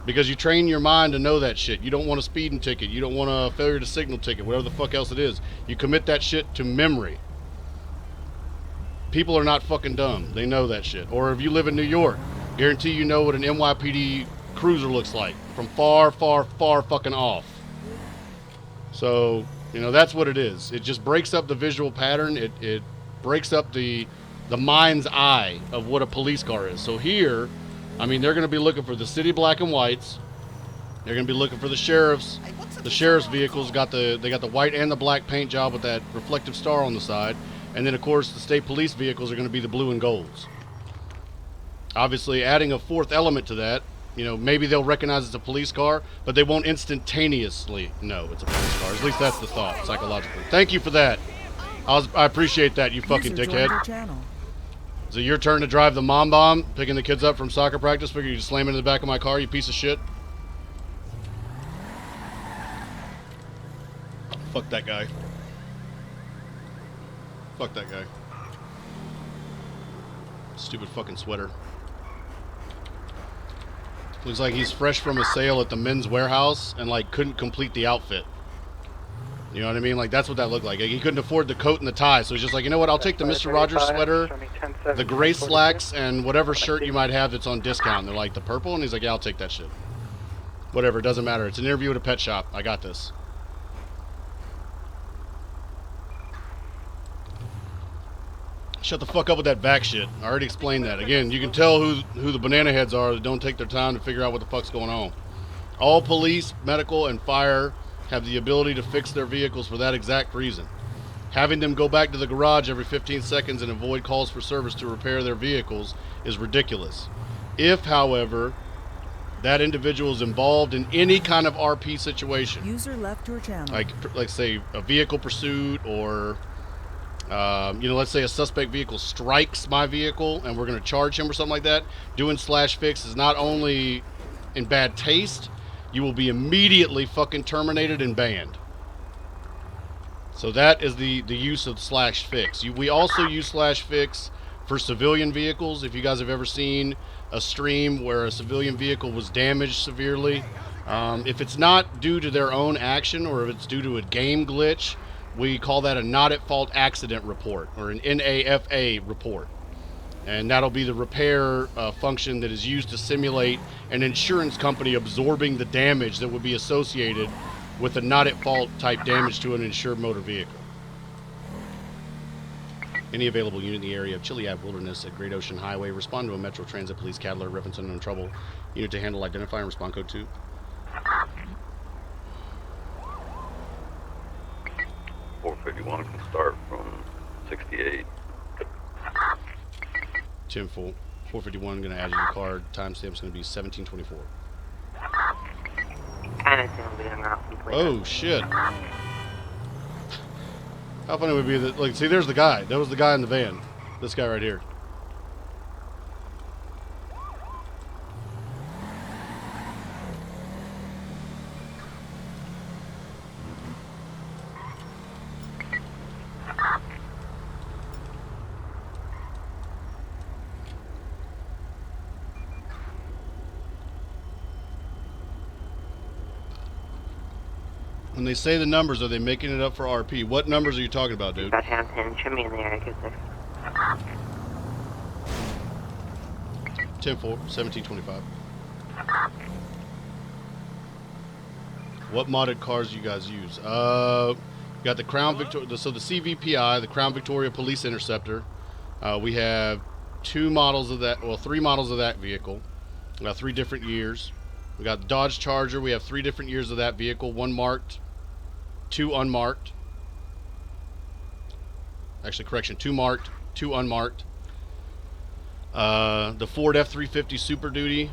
Because you train your mind to know that shit. You don't want a speeding ticket. You don't want a failure to signal ticket, whatever the fuck else it is. You commit that shit to memory. People are not fucking dumb. They know that shit. Or if you live in New York, guarantee you know what an NYPD cruiser looks like from far, far, far fucking off. So, you know, that's what it is. It just breaks up the visual pattern. It breaks up the mind's eye of what a police car is. So here, I mean, they're going to be looking for the city black and whites. They're going to be looking for the sheriff's. The sheriff's vehicles they got the white and the black paint job with that reflective star on the side. And then, of course, the state police vehicles are going to be the blue and golds. Obviously, adding a fourth element to that, you know, maybe they'll recognize it's a police car, but they won't instantaneously know it's a police car. At least that's the thought, psychologically. Thank you for that. I appreciate that, you fucking dickhead. Is it your turn to drive the mom bomb, picking the kids up from soccer practice? Figure you just slam into the back of my car, you piece of shit. Fuck that guy. Fuck that guy. Stupid fucking sweater. Looks like he's fresh from a sale at the Men's Warehouse and like couldn't complete the outfit. You know what I mean? Like, that's what that looked like. He couldn't afford the coat and the tie, so he's just like, you know what, I'll take the Mr. Rogers sweater, the gray slacks, and whatever shirt you might have that's on discount. And they're like, the purple? And he's like, yeah, I'll take that shit. Whatever, it doesn't matter. It's an interview at a pet shop. I got this. Shut the fuck up with that back shit. I already explained that. Again, you can tell who the banana heads are that don't take their time to figure out what the fuck's going on. All police, medical, and fire have the ability to fix their vehicles for that exact reason. Having them go back to the garage every 15 seconds and avoid calls for service to repair their vehicles is ridiculous. If, however, that individual is involved in any kind of RP situation, user left your channel, like say a vehicle pursuit, or you know, let's say a suspect vehicle strikes my vehicle and we're going to charge him or something like that, doing slash fix is not only in bad taste, you will be immediately fucking terminated and banned. So that is the use of /fix. We also use /fix for civilian vehicles. If you guys have ever seen a stream where a civilian vehicle was damaged severely, if it's not due to their own action or if it's due to a game glitch, we call that a not at fault accident report, or an NAFA report. And that'll be the repair function that is used to simulate an insurance company absorbing the damage that would be associated with a not at fault type damage to an insured motor vehicle. Any available unit in the area of Chiliad Wilderness at Great Ocean Highway, respond to a Metro Transit Police Cadillac reference unknown trouble. Unit to handle, identify, and respond code 2. 451 can start from 68. 10-4. 451, going to add your card. Timestamp's going to be 1724. Kind of sounds like I'm not complete. Oh, shit. How funny would it be that, like, see, there's the guy. That was the guy in the van. This guy right here. When they say the numbers, are they making it up for RP? What numbers are you talking about, dude? About half 10, trim me in the area, 2-6. 10-4, 1725. What modded cars do you guys use? Got the Crown Victoria, so the CVPI, the Crown Victoria Police Interceptor. We have 2 models of that, well, 3 models of that vehicle. We got 3 different years. We got the Dodge Charger. We have 3 different years of that vehicle. 1 marked, 2 unmarked. Actually, correction, 2 marked, 2 unmarked. The Ford F-350 Super Duty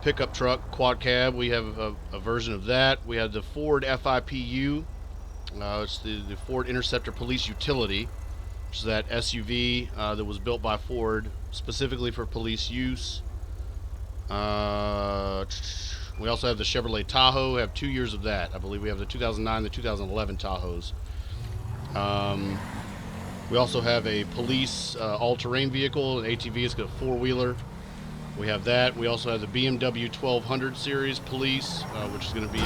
pickup truck, quad cab. We have a version of that. We have the Ford FIPU. It's the Ford Interceptor Police Utility, which is that SUV that was built by Ford specifically for police use. We also have the Chevrolet Tahoe. We have 2 years of that. I believe we have the 2009, the 2011 Tahoes. We also have a police all-terrain vehicle, an ATV. It's got a 4-wheeler. We have that. We also have the BMW 1200 series police, which is going to be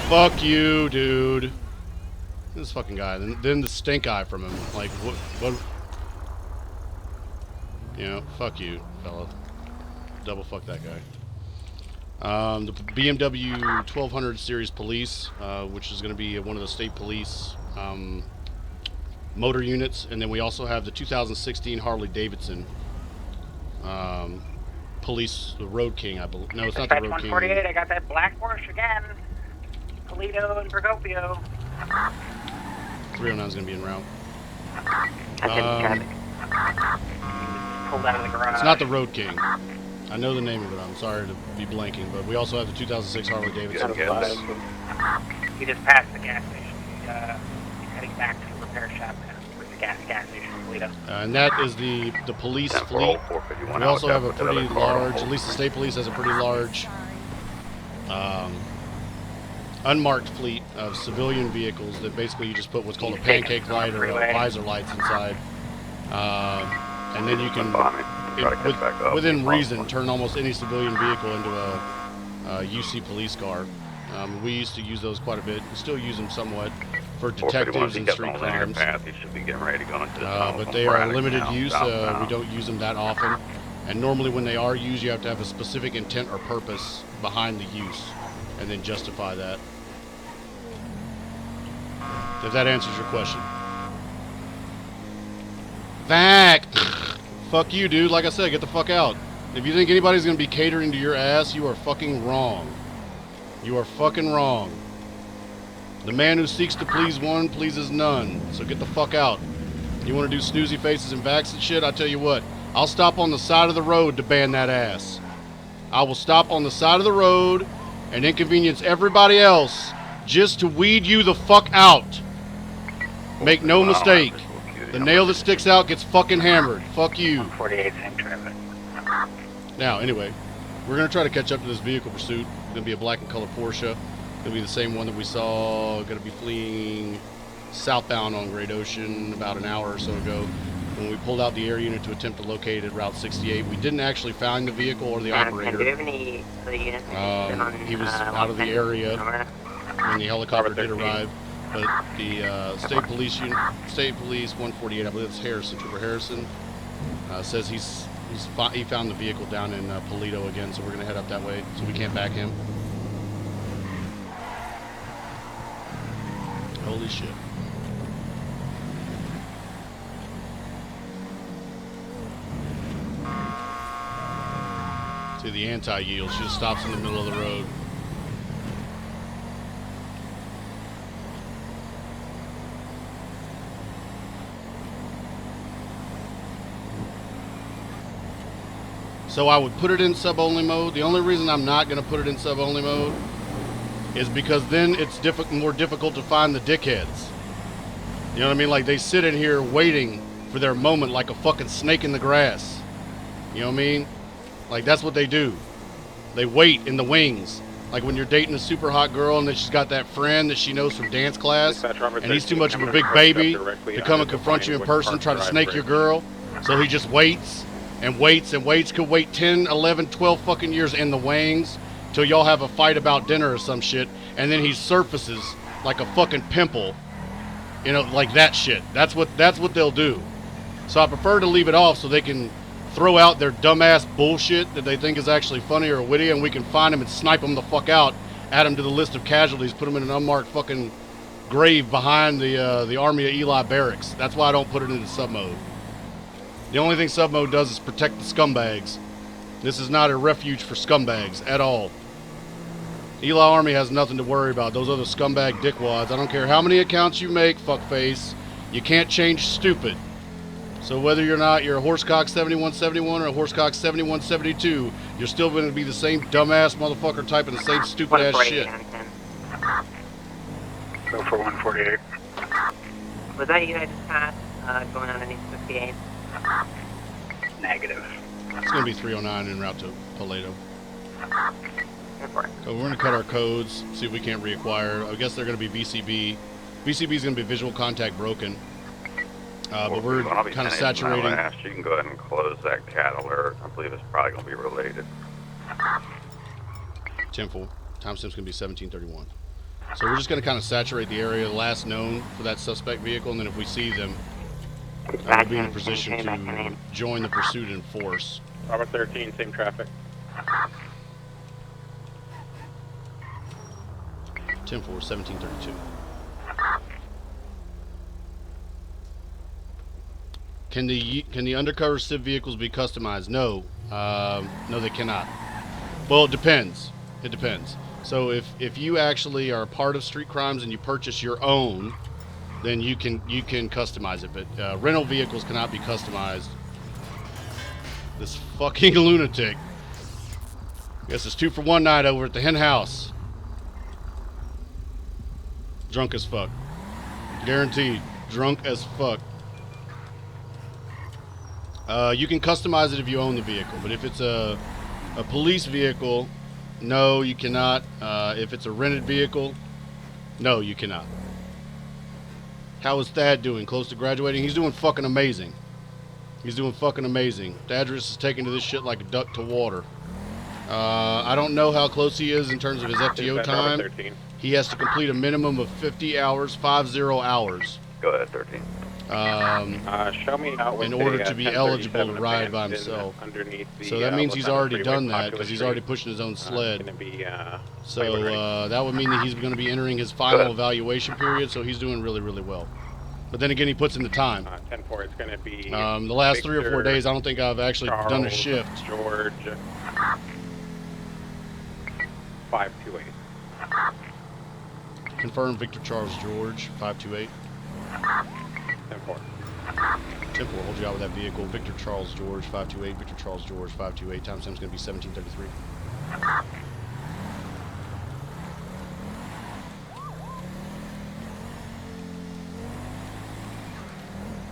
fuck you, dude. This fucking guy. Then the stink eye from him. Like, what? You know, fuck you, fella. Double fuck that guy. The BMW 1200 series police, which is going to be one of the state police motor units, and then we also have the 2016 Harley Davidson police, the Road King, I believe. No, it's not the Road King. 148, I got that black Porsche again. Toledo and Procopio. 309 is going to be en route. Pulled out of the garage. It's not the Road King. I know the name of it. I'm sorry to be blanking, but we also have the 2006 Harley Davidson. He just passed the gas station. He's heading back to the repair shop now with the gas station in Toledo. And that is the police fleet. We also have a pretty large, at least the state police has a pretty large unmarked fleet of civilian vehicles that basically you just put what's called a pancake light or visor lights inside. And then you can, within reason, turn almost any civilian vehicle into a UC police car. We used to use those quite a bit. We still use them somewhat for detectives and street crimes. But they are limited use. We don't use them that often. And normally when they are used, you have to have a specific intent or purpose behind the use and then justify that. If that answers your question. Back! Fuck you, dude. Like I said, get the fuck out. If you think anybody's going to be catering to your ass, you are fucking wrong. You are fucking wrong. The man who seeks to please one pleases none. So get the fuck out. You want to do snoozy faces and backs and shit? I tell you what. I'll stop on the side of the road to ban that ass. I will stop on the side of the road and inconvenience everybody else just to weed you the fuck out. Make no mistake. The nail that sticks out gets fucking hammered. Fuck you. 148, same traffic. Now, anyway, We're going to try to catch up to this vehicle pursuit. It's going to be a black and colored Porsche. It's going to be the same one that we saw. Going to be fleeing southbound on Great Ocean about an hour or so ago. When we pulled out the air unit to attempt to locate it at Route 68, we didn't actually find the vehicle or the operator. Do we have any other units? He was out of the area when the helicopter did arrive. But the state police 148, I believe it's Harrison, Trooper Harrison, says he found the vehicle down in Polito again, so we're going to head up that way so we can't back him. Holy shit. See the anti-yield, she just stops in the middle of the road. So I would put it in sub-only mode. The only reason I'm not going to put it in sub-only mode is because then it's more difficult to find the dickheads. You know what I mean? Like, they sit in here waiting for their moment like a fucking snake in the grass. You know what I mean? Like, that's what they do. They wait in the wings. Like when you're dating a super hot girl and then she's got that friend that she knows from dance class, and he's too much of a big baby to come and confront you in person, try to snake your girl. So he just waits and waits and waits. Could wait 10, 11, 12 fucking years in the wings till y'all have a fight about dinner or some shit, and then he surfaces like a fucking pimple. You know, like that shit. That's what they'll do. So I prefer to leave it off so they can throw out their dumbass bullshit that they think is actually funny or witty, and we can find them and snipe them the fuck out, add them to the list of casualties, put them in an unmarked fucking grave behind the army of Eli barracks. That's why I don't put it into sub mode. The only thing sub mode does is protect the scumbags. This is not a refuge for scumbags at all. Eli Army has nothing to worry about. Those other scumbag dickwads. I don't care how many accounts you make, fuckface. You can't change stupid. So whether you're a horsecock 7171 or a horsecock 7172, you're still going to be the same dumbass motherfucker typing the same stupid ass shit. Go for 148. Was that you guys just passed going underneath 58? Negative. It's going to be 309 en route to Paleto. Airport. So we're going to cut our codes, see if we can't reacquire. I guess they're going to be VCB. VCB is going to be visual contact broken. But we're kind of saturating. You can go ahead and close that cat alert. I believe it's probably going to be related. 10-4. Timestamp's going to be 1731. So we're just going to kind of saturate the area, the last known for that suspect vehicle, and then if we see them, we'll be in a position to join the pursuit in force. Robert 13, same traffic. 10-4, 1732. Can the undercover civ vehicles be customized? No, no, they cannot. Well, it depends. It depends. So if you actually are a part of street crimes and you purchase your own, then you can customize it. But rental vehicles cannot be customized. This fucking lunatic. Guess it's 2 for 1 night over at the hen house. Drunk as fuck. Guaranteed. Drunk as fuck. You can customize it if you own the vehicle, but if it's a police vehicle, no, you cannot. If it's a rented vehicle, no, you cannot. How is Thad doing? Close to graduating? He's doing fucking amazing. He's doing fucking amazing. Thaddeus is taking to this shit like a duck to water. I don't know how close he is in terms of his FTO time. He has to complete a minimum of 50 hours, 50 hours. Go ahead, 13. Show me out in order to be eligible to ride by himself. So that means he's already done that because he's already pushing his own sled. So that would mean that he's going to be entering his final evaluation period, so he's doing really, really well. But then again, he puts in the time. 10-4, it's going to be the last 3 or 4 days, I don't think I've actually done a shift. George 528. Confirm Victor Charles George 528. 10-4. 10-4, hold you out with that vehicle. Victor Charles George 528. Victor Charles George 528. Timestamp's going to be 1733.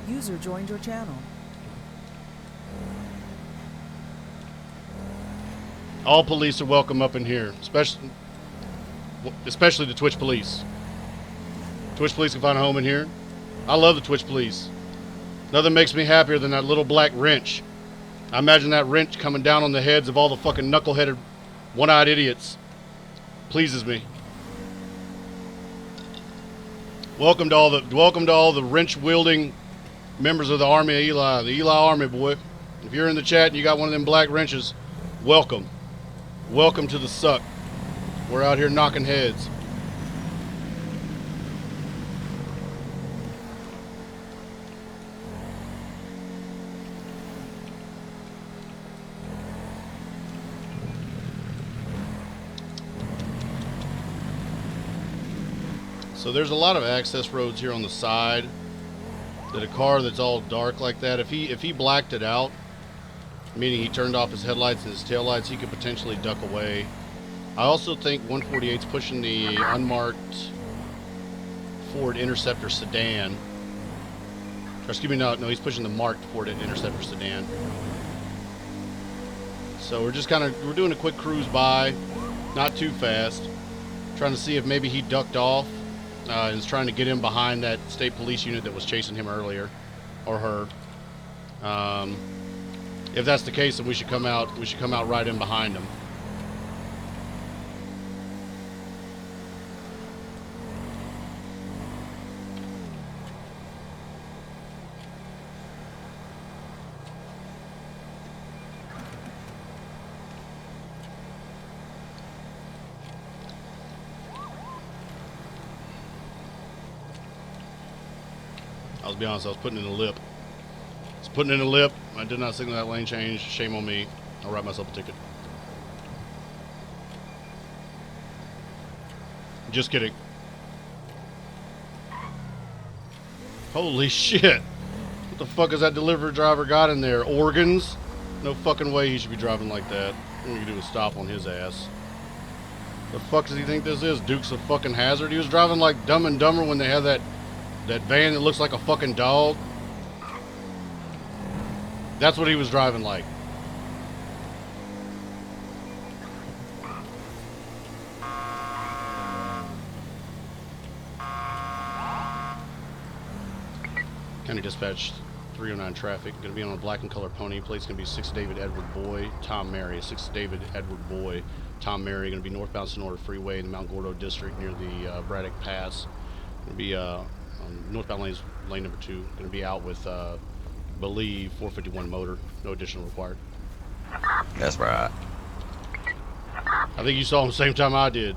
User joined your channel. All police are welcome up in here, especially the Twitch police. Twitch police can find a home in here. I love the Twitch police. Nothing makes me happier than that little black wrench. I imagine that wrench coming down on the heads of all the fucking knuckle-headed, one-eyed idiots. Pleases me. Welcome to all the wrench-wielding members of the Army of Eli, the Eli Army, boy. If you're in the chat and you got one of them black wrenches, welcome. Welcome to the suck. We're out here knocking heads. So there's a lot of access roads here on the side that a car that's all dark like that, if he blacked it out, meaning he turned off his headlights and his taillights, he could potentially duck away. I also think 148's pushing the unmarked Ford Interceptor sedan. Or excuse me, no, he's pushing the marked Ford Interceptor sedan. So we're just we're doing a quick cruise by, not too fast, trying to see if maybe he ducked off. And is trying to get in behind that state police unit that was chasing him earlier, or her. If that's the case, then we should come out. We should come out right in behind him. I'll be honest, I was putting in a lip. I did not signal that lane change. Shame on me. I'll write myself a ticket. Just kidding. Holy shit. What the fuck has that delivery driver got in there? Organs? No fucking way he should be driving like that. All you do is stop on his ass. The fuck does he think this is? Dukes of fucking Hazzard? He was driving like Dumb and Dumber when they had that van that looks like a fucking dog. That's what he was driving like. County Dispatch 309 traffic. Going to be on a black and color pony. Plate's going to be 6 David Edward Boy, Tom Mary. 6 David Edward Boy, Tom Mary. Going to be northbound Sonora Freeway in the Mount Gordo district near the Braddock Pass. Going to be northbound lane number 2. Going to be out with, believe, 451 motor. No additional required. That's right. I think you saw him the same time I did.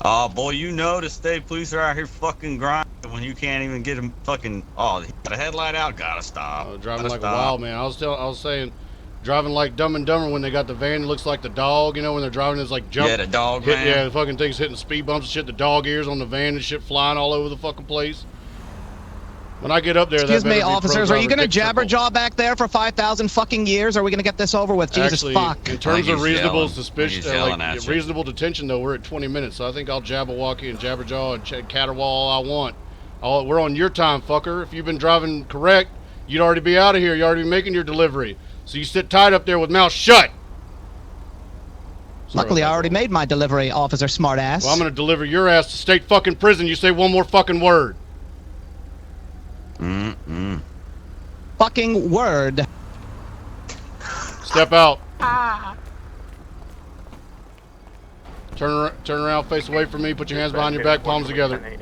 Oh, boy, you know the state police are out here fucking grinding when you can't even get them fucking... Oh, he got a headlight out, gotta stop. Driving like a wild man. I was saying, driving like Dumb and Dumber when they got the van that looks like the dog, you know, when they're driving this like jump. Yeah, the dog van. Yeah, the fucking thing's hitting speed bumps and shit, the dog ears on the van and shit flying all over the fucking place. When I get up there, excuse me, officers, are you going to jabberjaw back there for 5,000 fucking years? Or are we going to get this over with? Jesus Actually, fuck. In terms of reasonable suspicion, reasonable detention, though, we're at 20 minutes, so I think I'll jabberwocky and jabberjaw and caterwaul all I want. We're on your time, fucker. If you've been driving correct, you'd already be out of here. You'd already be making your delivery. So you sit tight up there with mouth shut. Luckily, I already made my delivery, officer smartass. Well, I'm going to deliver your ass to state fucking prison. You say one more fucking word. Fucking word. Step out. Turn around, face away from me. Put your hands behind your back, palms together.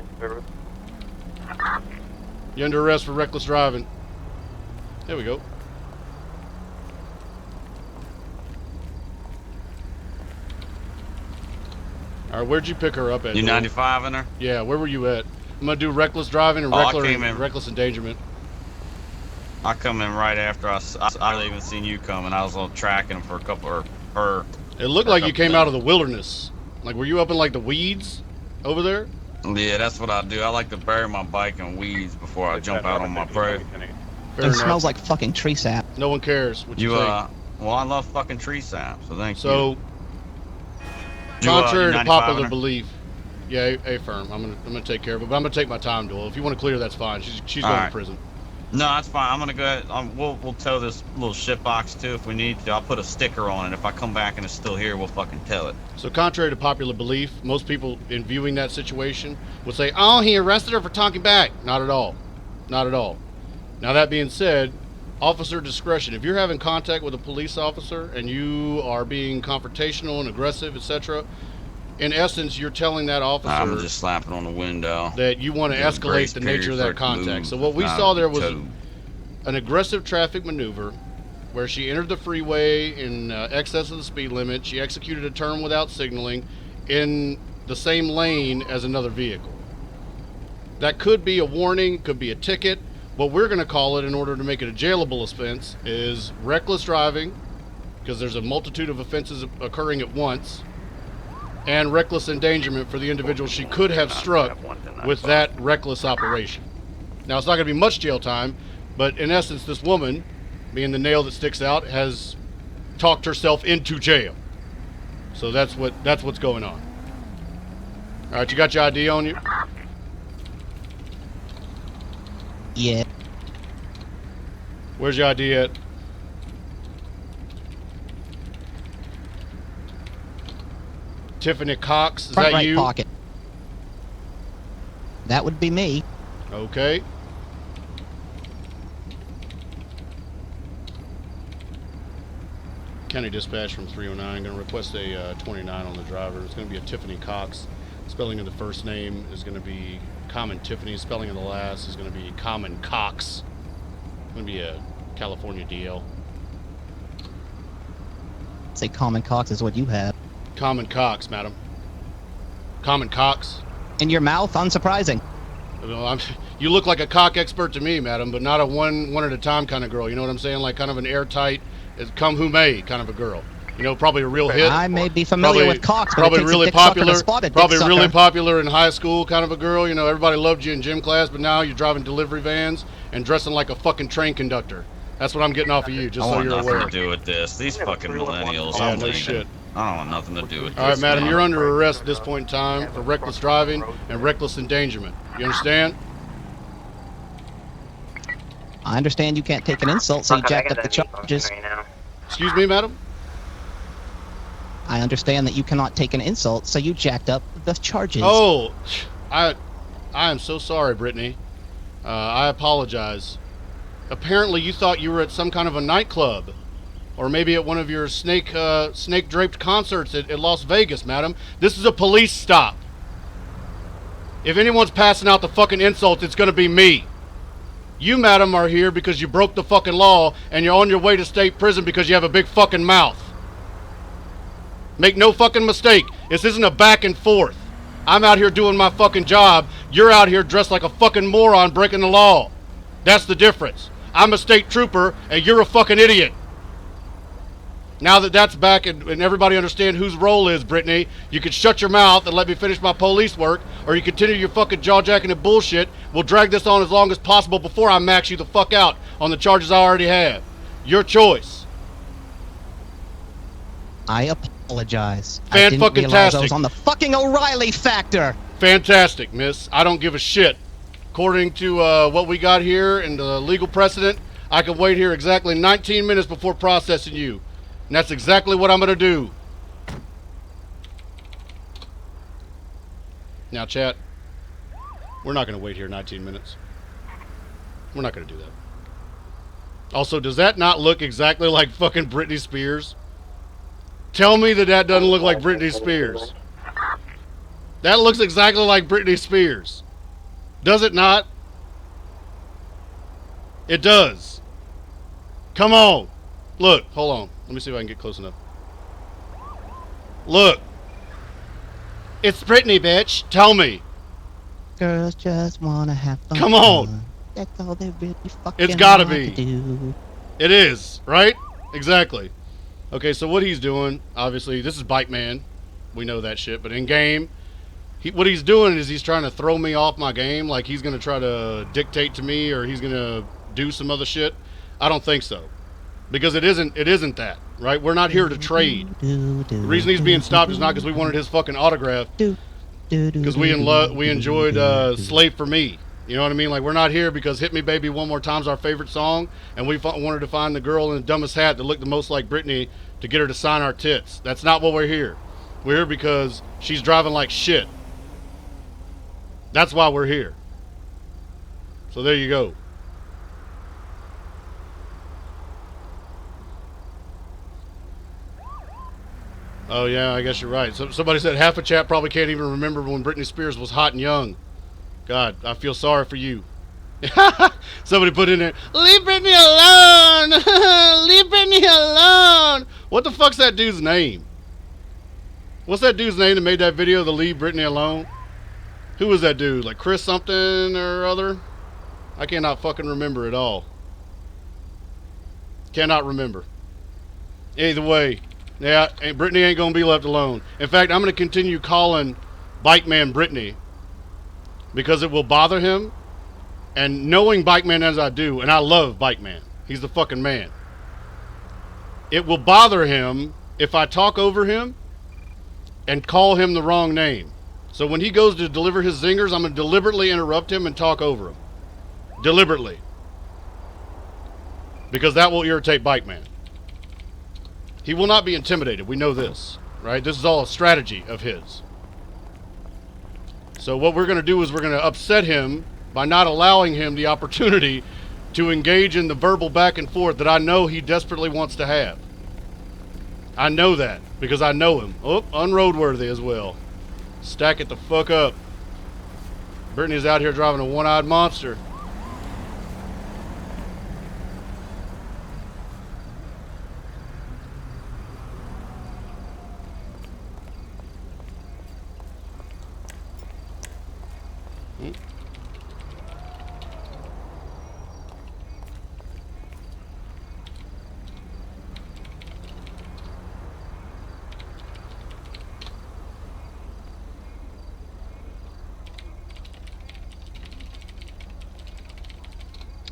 You're under arrest for reckless driving. There we go. All right, where'd you pick her up at? You 95 in her? Yeah, where were you at? I'm gonna do reckless driving and reckless endangerment. I come in right after I didn't even seen you coming. I was on tracking for a couple of her. It looked like you came out of the wilderness. Like, were you up in like the weeds over there? Yeah, that's what I do. I like to bury my bike in weeds before I jump out on my prey. It smells like fucking tree sap. No one cares what you think. Well, I love fucking tree sap, so thank you. So, contrary to popular belief, yeah, A-firm. I'm gonna take care of it, but I'm gonna take my time, Doyle. If you want to clear, that's fine. She's going to prison. No, that's fine. I'm gonna go ahead. We'll tow this little shit box too if we need to. I'll put a sticker on it. If I come back and it's still here, we'll fucking tow it. So contrary to popular belief, most people in viewing that situation would say, oh, he arrested her for talking back. Not at all. Not at all. Now that being said, officer discretion. If you're having contact with a police officer and you are being confrontational and aggressive, etc., in essence, you're telling that officer I'm just slapping on the window that you want to escalate the nature of that contact. So what we saw there was an aggressive traffic maneuver where she entered the freeway in excess of the speed limit. She executed a turn without signaling in the same lane as another vehicle. That could be a warning, could be a ticket. What we're going to call it in order to make it a jailable offense is reckless driving, because there's a multitude of offenses occurring at once, and reckless endangerment for the individual she could have struck with that reckless operation. Now, it's not going to be much jail time, but in essence, this woman, being the nail that sticks out, has talked herself into jail. So that's what's going on. All right, you got your ID on you? Yeah. Where's your ID at? Tiffany Cox, is Front that right you? pocket. That would be me. Okay. County Dispatch from 309, going to request a 29 on the driver. It's going to be a Tiffany Cox. Spelling of the first name is going to be Common Tiffany. Spelling of the last is going to be Common Cox. It's going to be a California DL. Say Common Cox is what you have. Common Cox, madam. Common Cox. In your mouth? Unsurprising. Well, you look like a cock expert to me, madam, but not a one at a time kind of girl. You know what I'm saying? Like kind of an airtight, come who may kind of a girl. You know, probably a real hit. I may be familiar with cocks, but probably it takes really a dick sucker popular. to spot a dick Probably sucker. really popular in high school, kind of a girl. You know, everybody loved you in gym class, but now you're driving delivery vans and dressing like a fucking train conductor. That's what I'm getting off of you, just so you're I aware. want nothing to do with this. These fucking millennials. Yeah, I'm no leaving. shit. I don't want nothing to do with this. All right, madam, man. you're under arrest at this point in time for reckless driving and reckless endangerment. You understand? I understand you can't take an insult, so you jacked up the charges. Excuse me, madam? I understand that you cannot take an insult, so you jacked up the charges. Oh, I am so sorry, Brittany. I apologize. Apparently, you thought you were at some kind of a nightclub, or maybe at one of your snake-draped concerts at Las Vegas, madam. This is a police stop. If anyone's passing out the fucking insults, it's gonna be me. You, madam, are here because you broke the fucking law, and you're on your way to state prison because you have a big fucking mouth. Make no fucking mistake. This isn't a back and forth. I'm out here doing my fucking job. You're out here dressed like a fucking moron breaking the law. That's the difference. I'm a state trooper and you're a fucking idiot. Now that that's back and everybody understand whose role is, Brittany, you can shut your mouth and let me finish my police work, or you continue your fucking jaw-jacking and bullshit. We'll drag this on as long as possible before I max you the fuck out on the charges I already have. Your choice. I apologize. I Fan didn't fucking realize I tastic. was on the fucking O'Reilly factor. Fantastic, miss. I don't give a shit. According to what we got here and the legal precedent, I can wait here exactly 19 minutes before processing you. And that's exactly what I'm going to do. Now, chat, we're not going to wait here 19 minutes. We're not going to do that. Also, does that not look exactly like fucking Britney Spears? Tell me that that doesn't look like Britney Spears. That looks exactly like Britney Spears. Does it not? It does. Come on. Look, hold on. Let me see if I can get close enough. Look. It's Britney, bitch. Tell me. Girls just wanna have fun. Come on. That's all they really fucking It's gotta want be. to do. It is, right? Exactly. Okay, so what he's doing, obviously, this is Bike Man. We know that shit. But in game, what he's doing is he's trying to throw me off my game. Like he's going to try to dictate to me, or he's going to do some other shit. I don't think so. Because it isn't that, right? We're not here to trade. The reason he's being stopped is not because we wanted his fucking autograph. Because we enjoyed Slave for Me. You know what I mean? Like, we're not here because Hit Me Baby One More Time's our favorite song, and we wanted to find the girl in the dumbest hat that looked the most like Britney to get her to sign our tits. That's not what we're here. We're here because she's driving like shit. That's why we're here. So there you go. Oh yeah, I guess you're right. Somebody said half a chat probably can't even remember when Britney Spears was hot and young. God, I feel sorry for you. Somebody put in there, leave Britney alone! Leave Britney alone! What the fuck's that dude's name? What's that dude's name that made that video, the Leave Britney Alone? Who was that dude? Like Chris something or other? I cannot fucking remember at all. Cannot remember. Either way, yeah, Britney ain't gonna be left alone. In fact, I'm gonna continue calling Bike Man Britney because it will bother him. And knowing Bike Man as I do, and I love Bike Man, he's the fucking man. It will bother him if I talk over him and call him the wrong name. So when he goes to deliver his zingers, I'm going to deliberately interrupt him and talk over him. Deliberately. Because that will irritate Bike Man. He will not be intimidated. We know this, right? This is all a strategy of his. So what we're going to do is we're going to upset him by not allowing him the opportunity to engage in the verbal back and forth that I know he desperately wants to have. I know that because I know him. Oh, unroadworthy as well. Stack it the fuck up. Brittany's out here driving a one-eyed monster.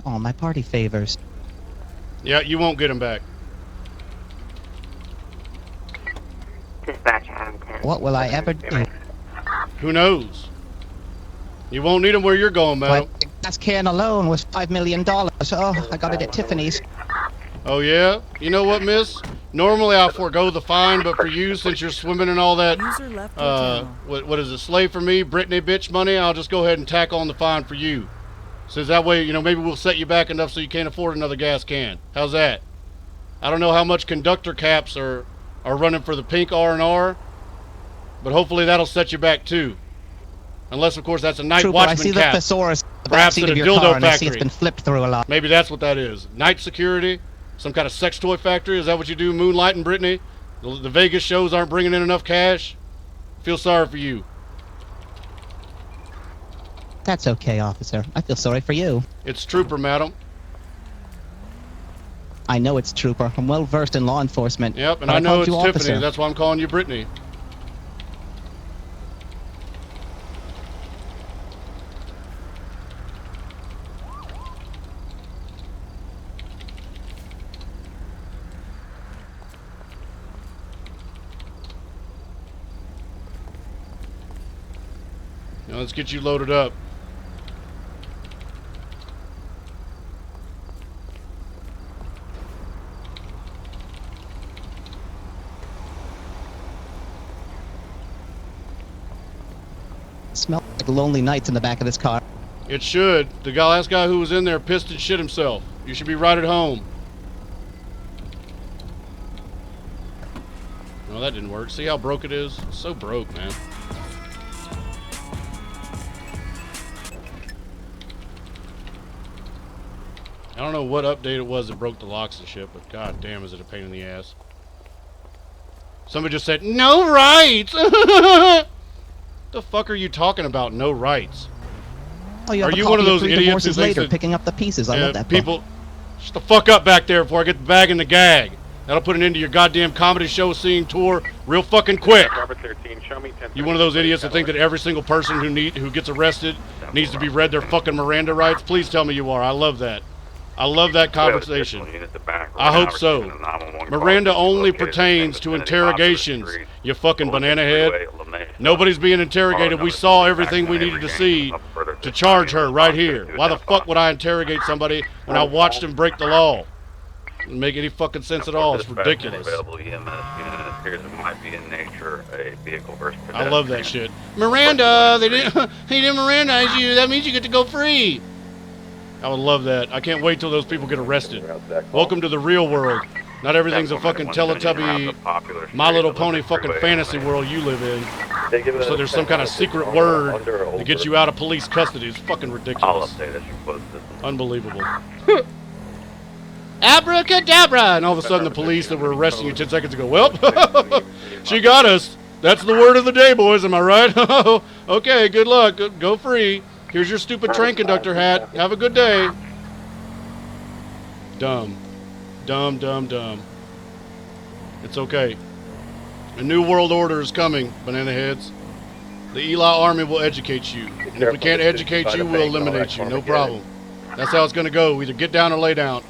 Oh, my party favors. Yeah, you won't get him back. Dispatch Adam 10. What will I ever do? Who knows? You won't need him where you're going, man. But the gas can alone was $5 million. Oh, I got it at Tiffany's. Oh, yeah? You know what, miss? Normally I forego the fine, but for you, since you're swimming in all that, User left your channel. what is it, slave for me, Britney bitch money, I'll just go ahead and tack on the fine for you. So that way, you know, maybe we'll set you back enough so you can't afford another gas can. How's that? I don't know how much conductor caps are running for the pink R&R, but hopefully that'll set you back too. Unless, of course, that's a night Trooper, watchman I see cap. the thesaurus in the Perhaps backseat at a of your dildo car, and I see factory. it's been flipped through a lot. Maybe that's what that is. Night security? Some kind of sex toy factory? Is that what you do, moonlighting, Brittany? The Vegas shows aren't bringing in enough cash? Feel sorry for you. That's okay, officer. I feel sorry for you. It's Trooper, madam. I know it's Trooper. I'm well versed in law enforcement. Yep, and but I know called it's you Tiffany. officer. That's why I'm calling you Brittany. Now let's get you loaded up. Smell like lonely nights in the back of this car. It should. The last guy who was in there pissed and shit himself. You should be right at home. No, that didn't work. See how broke it is? It's so broke, man. I don't know what update it was that broke the locks and shit, but god damn is it a pain in the ass. Somebody just said, no rights! What the fuck are you talking about, no rights? Oh, you Are have a you copy one of those Three idiots who Divorces thinks later, that picking up the pieces? I love that people, book. shut the fuck up back there before I get the bag and the gag. That'll put an end to your goddamn comedy show seeing tour real fucking quick. Robert 13, show me 10. You one of those idiots that think that every single person who gets arrested needs to be read their fucking Miranda rights? Please tell me you are. I love that. I love that conversation. I hope so. Miranda only pertains to interrogations, you fucking banana head. Nobody's being interrogated. We saw everything we needed to see to charge her right here. Why the fuck would I interrogate somebody when I watched him break the law? Doesn't make any fucking sense at all. It's ridiculous. Available EMS unit appears it might be in nature a vehicle versus I love that shit. Miranda, he didn't Mirandize you. That means you get to go free. I would love that. I can't wait till those people get arrested. Welcome to the real world. Not everything's a fucking Teletubby, My Little Pony fucking fantasy world you live in. So there's some kind of secret word to get you out of police custody. It's fucking ridiculous. I'll update as you post this. Unbelievable. Abracadabra! And all of a sudden the police that were arresting you 10 seconds ago, well, she got us. That's the word of the day, boys. Am I right? Okay, good luck. Go free. Here's your stupid train conductor hat. Have a good day. Dumb. Dumb, dumb, dumb. It's okay. A new world order is coming, banana heads. The Eli Army will educate you. And if we can't educate you, we'll eliminate you. No problem. That's how it's going to go. Either get down or lay down.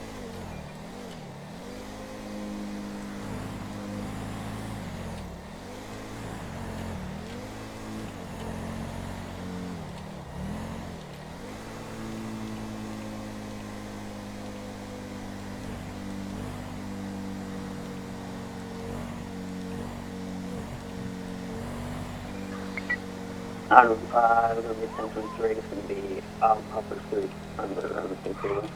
We're going to be 1023. It's going to be upper street under the same freeway.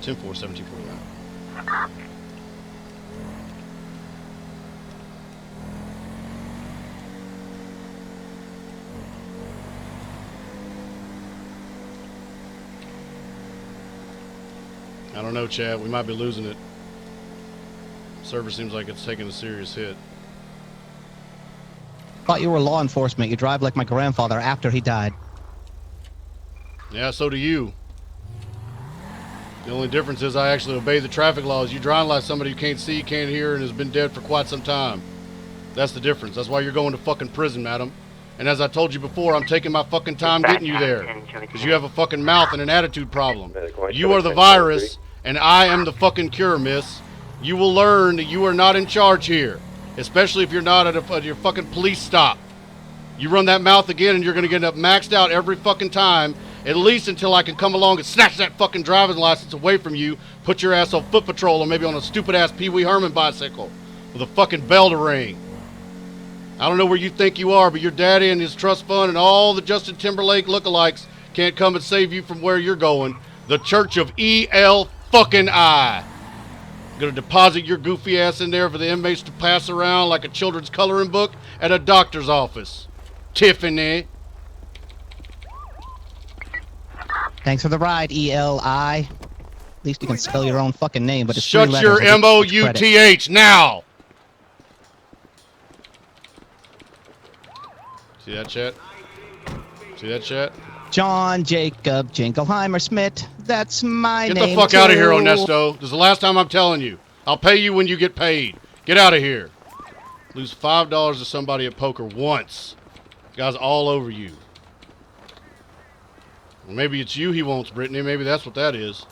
10-4, 1749. I don't know, Chad. We might be losing it. Server seems like it's taking a serious hit. Thought you were law enforcement. You drive like my grandfather after he died. Yeah, so do you. The only difference is I actually obey the traffic laws. You drive like somebody who can't see, can't hear, and has been dead for quite some time. That's the difference. That's why you're going to fucking prison, madam. And as I told you before, I'm taking my fucking time getting you there. Because you have a fucking mouth and an attitude problem. You are the virus, and I am the fucking cure, miss. You will learn that you are not in charge here. Especially if you're not at your fucking police stop. You run that mouth again and you're going to get up maxed out every fucking time. At least until I can come along and snatch that fucking driving license away from you. Put your ass on foot patrol or maybe on a stupid ass Pee Wee Herman bicycle. With a fucking bell to ring. I don't know where you think you are, but your daddy and his trust fund and all the Justin Timberlake lookalikes can't come and save you from where you're going. The Church of E.L. fucking I. Gonna deposit your goofy ass in there for the inmates to pass around like a children's coloring book at a doctor's office. Tiffany. Thanks for the ride, ELI. At least you can spell your own fucking name, but it's shut your M-O-U-T-H now. See that, chat? See that, chat? John Jacob Jingleheimer Smith. That's my name. Get the fuck out of here, Onesto. This is the last time I'm telling you. I'll pay you when you get paid. Get out of here. Lose $5 to somebody at poker once. Guy's all over you. Well, maybe it's you he wants, Brittany. Maybe that's what that is.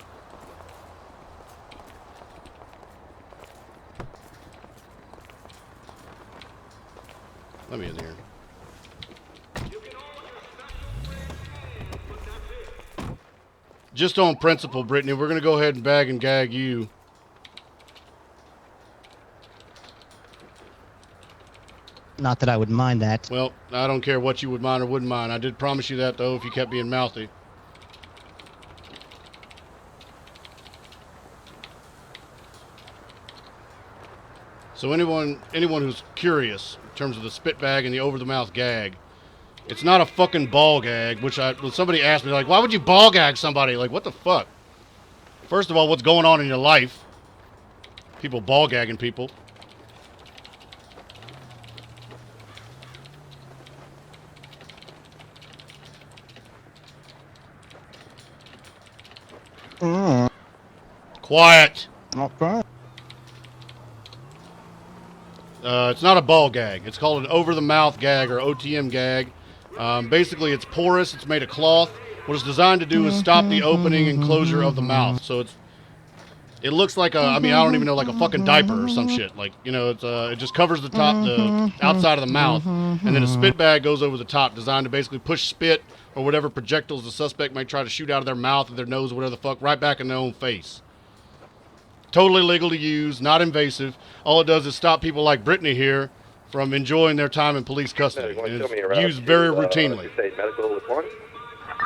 Let me in here. Just on principle, Brittany, we're going to go ahead and bag and gag you. Not that I would mind that. Well, I don't care what you would mind or wouldn't mind. I did promise you that, though, if you kept being mouthy. So anyone who's curious in terms of the spit bag and the over-the-mouth gag, it's not a fucking ball gag, which when somebody asked me, like, why would you ball gag somebody? Like, what the fuck? First of all, what's going on in your life? People ball gagging people. Quiet. Okay. It's not a ball gag. It's called an over-the-mouth gag or OTM gag. Basically, it's porous. It's made of cloth. What it's designed to do is stop the opening and closure of the mouth. So it looks like I don't even know, like a fucking diaper or some shit. Like, you know, it just covers the top, the outside of the mouth. and then a spit bag goes over the top, designed to basically push spit or whatever projectiles the suspect might try to shoot out of their mouth or their nose or whatever the fuck right back in their own face. Totally legal to use, not invasive. All it does is stop people like Brittany here from enjoying their time in police custody. And it's used very routinely. Medical with one.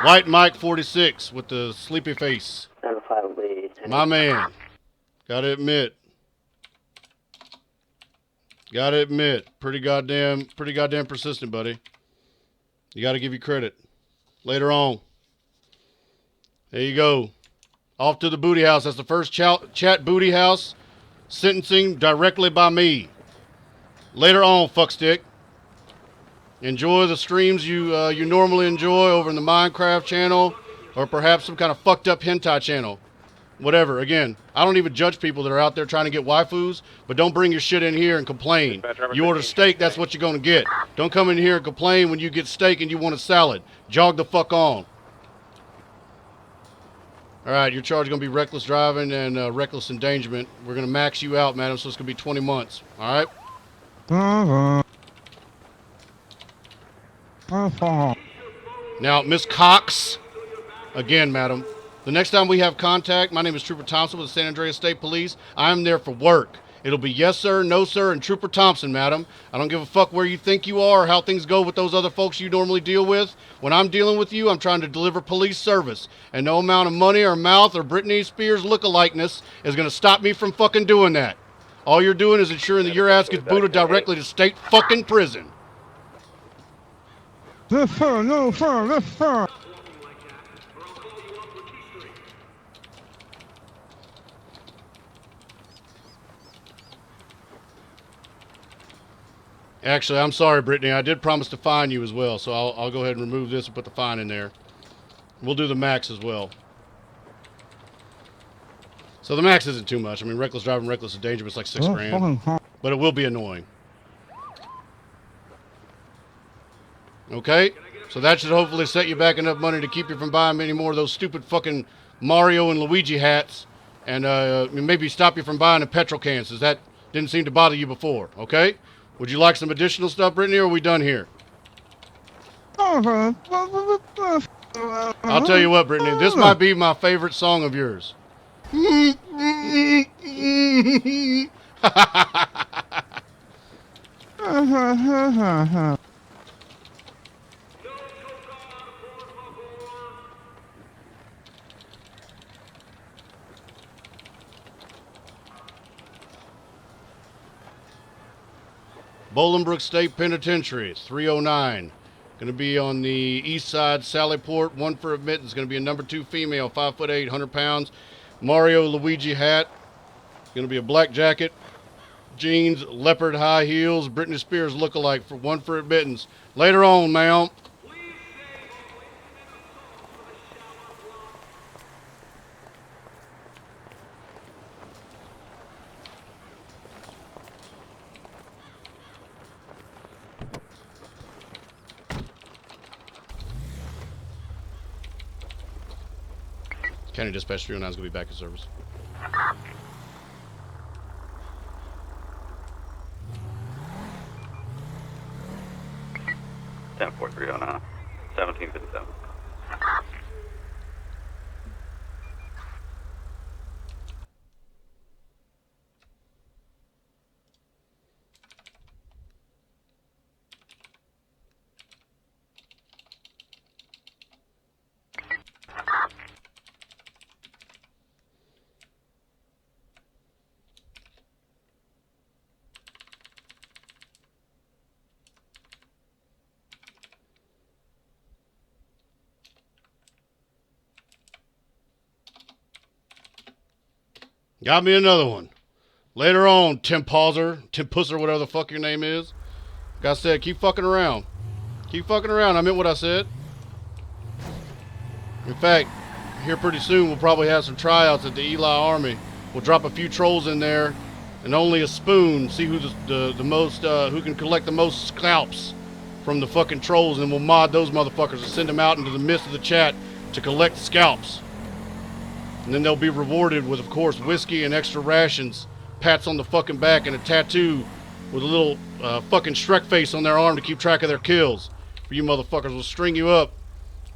White Mike 46 with the sleepy face. 905 lead. My man. Gotta admit. Pretty goddamn persistent, buddy. You gotta give you credit. Later on. There you go. Off to the booty house. That's the first chat booty house sentencing directly by me. Later on, fuckstick. Enjoy the streams you normally enjoy over in the Minecraft channel, or perhaps some kind of fucked up hentai channel. Whatever. Again, I don't even judge people that are out there trying to get waifus, but don't bring your shit in here and complain. You order steak, that's what you're going to get. Don't come in here and complain when you get steak and you want a salad. Jog the fuck on. All right, your charge is going to be reckless driving and reckless endangerment. We're going to max you out, madam, so it's going to be 20 months. All right? Now, Miss Cox, again, madam, the next time we have contact, my name is Trooper Thompson with the San Andreas State Police. I'm there for work. It'll be yes, sir, no, sir, and Trooper Thompson, madam. I don't give a fuck where you think you are or how things go with those other folks you normally deal with. When I'm dealing with you, I'm trying to deliver police service. And no amount of money or mouth or Britney Spears lookalikeness is going to stop me from fucking doing that. All you're doing is ensuring that your ass gets booted directly to state fucking prison. Actually, I'm sorry, Brittany. I did promise to fine you as well, so I'll go ahead and remove this and put the fine in there. We'll do the max as well. So the max isn't too much. I mean, reckless driving, reckless endangerment is like $6 grand. But it will be annoying. Okay? So that should hopefully set you back enough money to keep you from buying many more of those stupid fucking Mario and Luigi hats. And maybe stop you from buying the petrol cans, because that didn't seem to bother you before. Okay? Would you like some additional stuff, Brittany, or are we done here? I'll tell you what, Brittany, this might be my favorite song of yours. Bolingbrook State Penitentiary, 309. Going to be on the east side, Sallyport. One for admittance. Going to be a number 2 female, 5'8", 100 pounds. Mario Luigi hat. Going to be a black jacket, jeans, leopard high heels, Britney Spears lookalike for one for admittance. Later on, ma'am. County Dispatch 309 is going to be back in service. Ten 4309, 1757. Got me another one. Later on, Tim Pusser, whatever the fuck your name is. Like I said, keep fucking around. Keep fucking around. I meant what I said. In fact, here pretty soon we'll probably have some tryouts at the Eli Army. We'll drop a few trolls in there and only a spoon. See who the most who can collect the most scalps from the fucking trolls, and we'll mod those motherfuckers and send them out into the midst of the chat to collect scalps. And then they'll be rewarded with, of course, whiskey and extra rations, pats on the fucking back, and a tattoo with a little fucking Shrek face on their arm to keep track of their kills. For you motherfuckers, will string you up,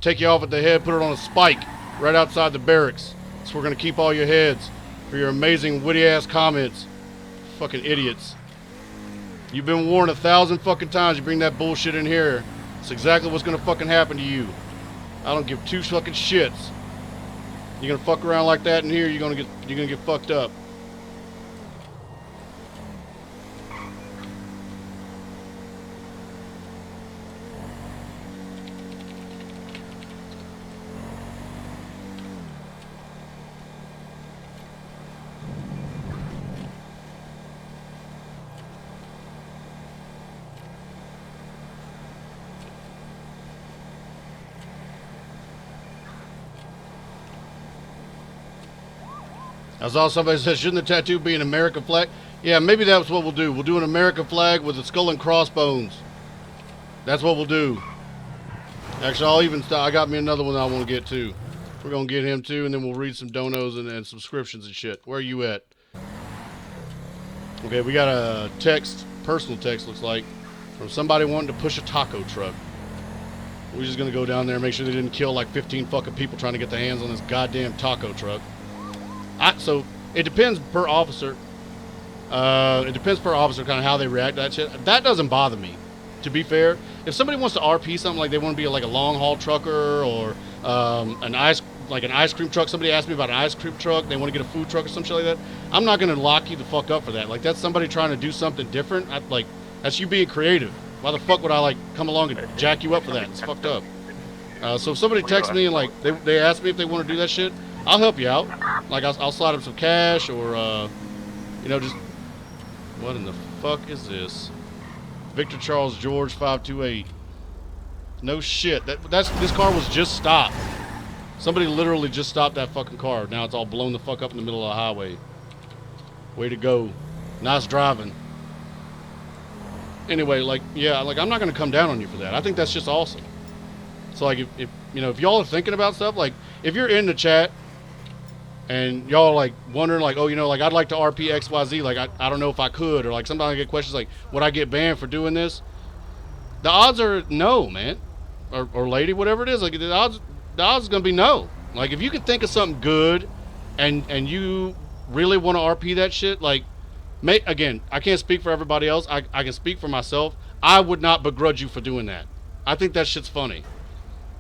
take you off at the head, put it on a spike right outside the barracks. So we're gonna keep all your heads for your amazing witty ass comments. Fucking idiots. You've been warned 1,000 fucking times. You bring that bullshit in here, it's exactly what's gonna fucking happen to you. I don't give two fucking shits. You're gonna fuck around like that in here, you're gonna get fucked up. I saw somebody said, shouldn't the tattoo be an American flag? Yeah, maybe that's what we'll do. We'll do an American flag with a skull and crossbones. That's what we'll do. Actually, I'll even I got me another one I want to get too. We're going to get him too, and then we'll read some donos and subscriptions and shit. Where are you at? Okay, we got a text, personal text looks like, from somebody wanting to push a taco truck. We're just going to go down there and make sure they didn't kill like 15 fucking people trying to get their hands on this goddamn taco truck. So it depends per officer. It depends per officer kind of how they react to that shit. That doesn't bother me, to be fair. If somebody wants to RP something, like they want to be like a long haul trucker or an ice cream truck. Somebody asked me about an ice cream truck. They want to get a food truck or some shit like that. I'm not going to lock you the fuck up for that. Like that's somebody trying to do something different. That's you being creative. Why the fuck would I like come along and jack you up for that? It's fucked up. So if somebody texts me and like they ask me if they want to do that shit, I'll help you out. Like I'll slide them some cash or just what in the fuck is this? Victor Charles George 528. No shit. This car was just stopped. Somebody literally just stopped that fucking car. Now it's all blown the fuck up in the middle of the highway. Way to go. Nice driving. Anyway, I'm not gonna come down on you for that. I think that's just awesome. So like if y'all are thinking about stuff, like if you're in the chat and y'all like wondering like, oh, like I'd like to RP XYZ, like I don't know if I could, or like sometimes I get questions like, would I get banned for doing this? The odds are no, man. Or lady, whatever it is, like the odds is gonna be no. Like if you can think of something good and you really want to RP that shit, like again, I can't speak for everybody else. I can speak for myself. I would not begrudge you for doing that. I think that shit's funny.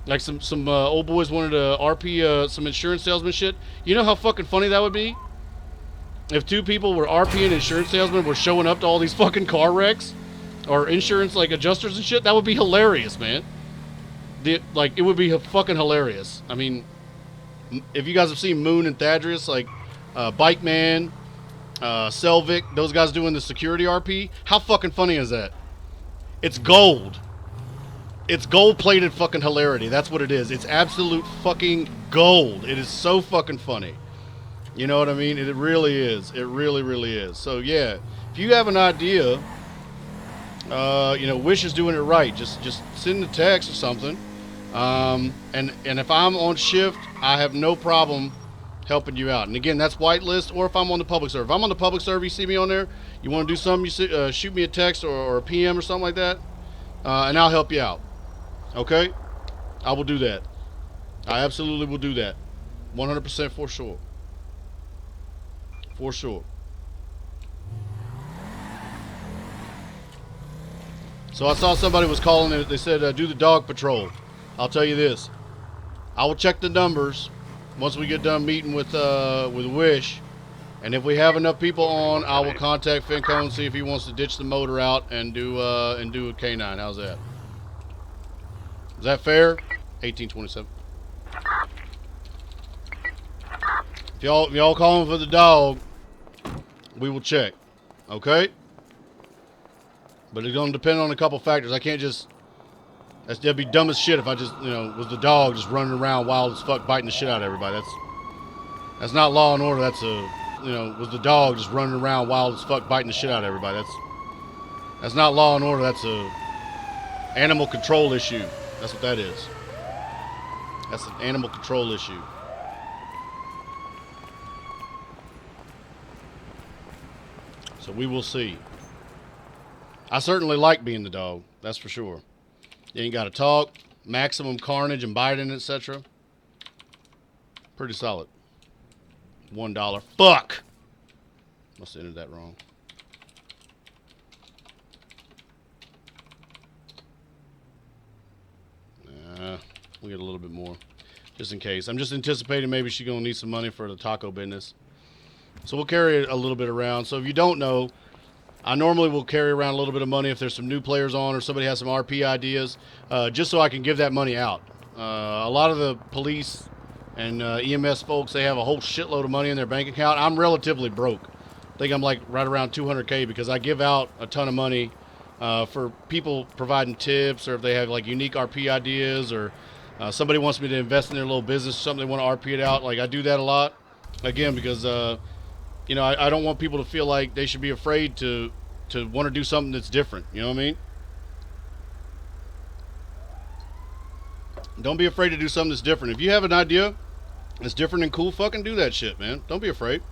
Like some old boys wanted to RP some insurance salesman shit. You know how fucking funny that would be? If two people were RPing insurance salesmen were showing up to all these fucking car wrecks or insurance like adjusters and shit, that would be hilarious, man. It would be fucking hilarious. I mean, if you guys have seen Moon and Thaddeus, like Bike Man, Selvik, those guys doing the security RP, how fucking funny is that? It's gold. It's gold-plated fucking hilarity. That's what it is. It's absolute fucking gold. It is so fucking funny. You know what I mean? It really is. It really, really is. So, yeah. If you have an idea, Wish is doing it right. Just send a text or something. And if I'm on shift, I have no problem helping you out. And again, that's whitelist, or if I'm on the public server. If I'm on the public server, you see me on there, you want to do something, you shoot me a text or a PM or something like that, and I'll help you out. Okay? I will do that. I absolutely will do that. 100% for sure. For sure. So I saw somebody was calling it. They said, do the dog patrol. I'll tell you this. I will check the numbers once we get done meeting with Wish. And if we have enough people on, I will contact Finco and see if he wants to ditch the motor out and do a K9. How's that? Is that fair? 1827. If y'all calling for the dog, we will check. Okay? But it's gonna depend on a couple factors. I can't just that'd be dumb as shit if I just, was the dog just running around wild as fuck biting the shit out of everybody. That's not law and order. That's was the dog just running around wild as fuck biting the shit out of everybody. That's not law and order. That's a animal control issue. That's what that is. That's an animal control issue. So we will see. I certainly like being the dog. That's for sure. You ain't got to talk, maximum carnage and biting, etc. Pretty solid. $1. Fuck! Must have entered that wrong. We'll get a little bit more. Just in case. I'm just anticipating maybe she's going to need some money for the taco business. So we'll carry it a little bit around. So if you don't know, I normally will carry around a little bit of money if there's some new players on or somebody has some RP ideas, just so I can give that money out. A lot of the police and EMS folks, they have a whole shitload of money in their bank account. I'm relatively broke. I think I'm like right around 200K because I give out a ton of money for people providing tips, or if they have like unique RP ideas, or somebody wants me to invest in their little business, something they want to RP it out. Like I do that a lot, again, because you know, I don't want people to feel like they should be afraid to want to do something that's different. You know what I mean? Don't be afraid to do something that's different. If you have an idea that's different and cool, fucking do that shit, man. Don't be afraid.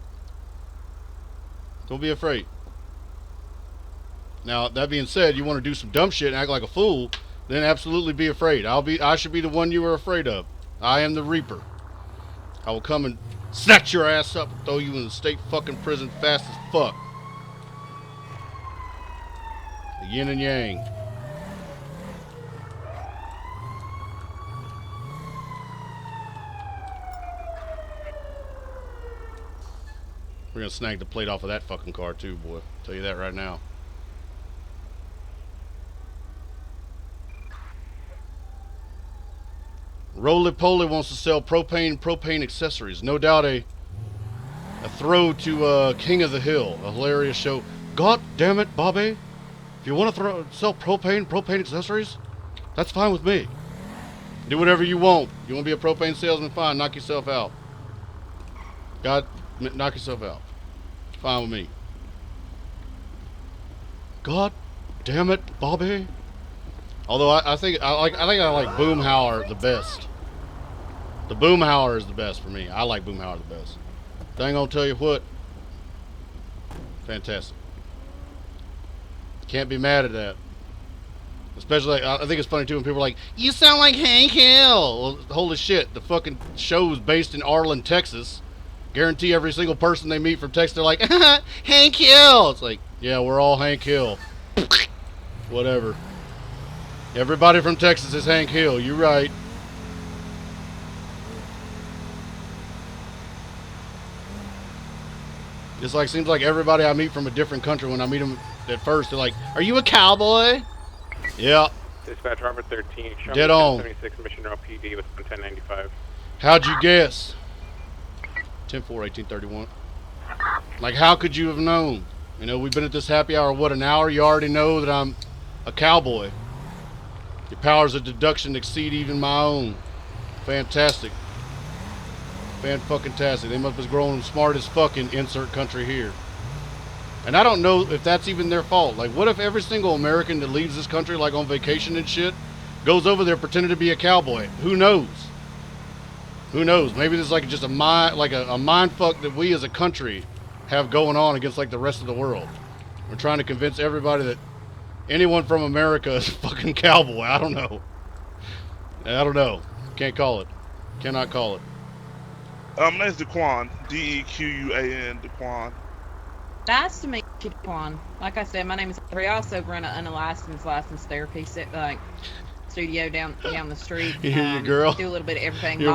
Don't be afraid. Now, that being said, you want to do some dumb shit and act like a fool, then absolutely be afraid. I should be the one you were afraid of. I am the Reaper. I will come and snatch your ass up and throw you in the state fucking prison fast as fuck. The yin and yang. We're gonna snag the plate off of that fucking car too, boy. Tell you that right now. Roly Poly wants to sell propane accessories. No doubt a throw to King of the Hill, a hilarious show. God damn it, Bobby! If you want to sell propane accessories, that's fine with me. Do whatever you want. You want to be a propane salesman? Fine. Knock yourself out. God, knock yourself out. Fine with me. God damn it, Bobby! Although I think I like Boomhauer the best. The Boomhauer is the best for me. I like Boomhauer the best. Dang, I'll tell you what. Fantastic. Can't be mad at that. Especially, I think it's funny too when people are like, "You sound like Hank Hill." Well, holy shit! The fucking show is based in Arlen, Texas. Guarantee every single person they meet from Texas, they're like, "Hank Hill." It's like, yeah, we're all Hank Hill. Whatever. Everybody from Texas is Hank Hill. You're right. It's like, seems like everybody I meet from a different country, when I meet them at first, they're like, "Are you a cowboy?" Yeah. Dispatch Robert 13. Show Dead me on. 76 Mission Row PD with 1095. How'd you guess? 10-4-1831. Like, how could you have known? You know, we've been at this happy hour, what, an hour? You already know that I'm a cowboy. Your powers of deduction exceed even my own. Fantastic. Fan-fucking-tastic. They must have grown smart as fucking insert country here. And I don't know if that's even their fault. Like, what if every single American that leaves this country, like on vacation and shit, goes over there pretending to be a cowboy? Who knows? Who knows? Maybe there's like just a mind fuck that we as a country have going on against like the rest of the world. We're trying to convince everybody that anyone from America is a fucking cowboy. I don't know. I don't know. Can't call it. Cannot call it. My name's Daquan. D-E-Q-U-A-N, Daquan. Nice to meet you, Daquan. Like I said, my name is Henry. I also run an unlicensed licensed therapy studio down the street. You girl. Do a little bit of everything. You're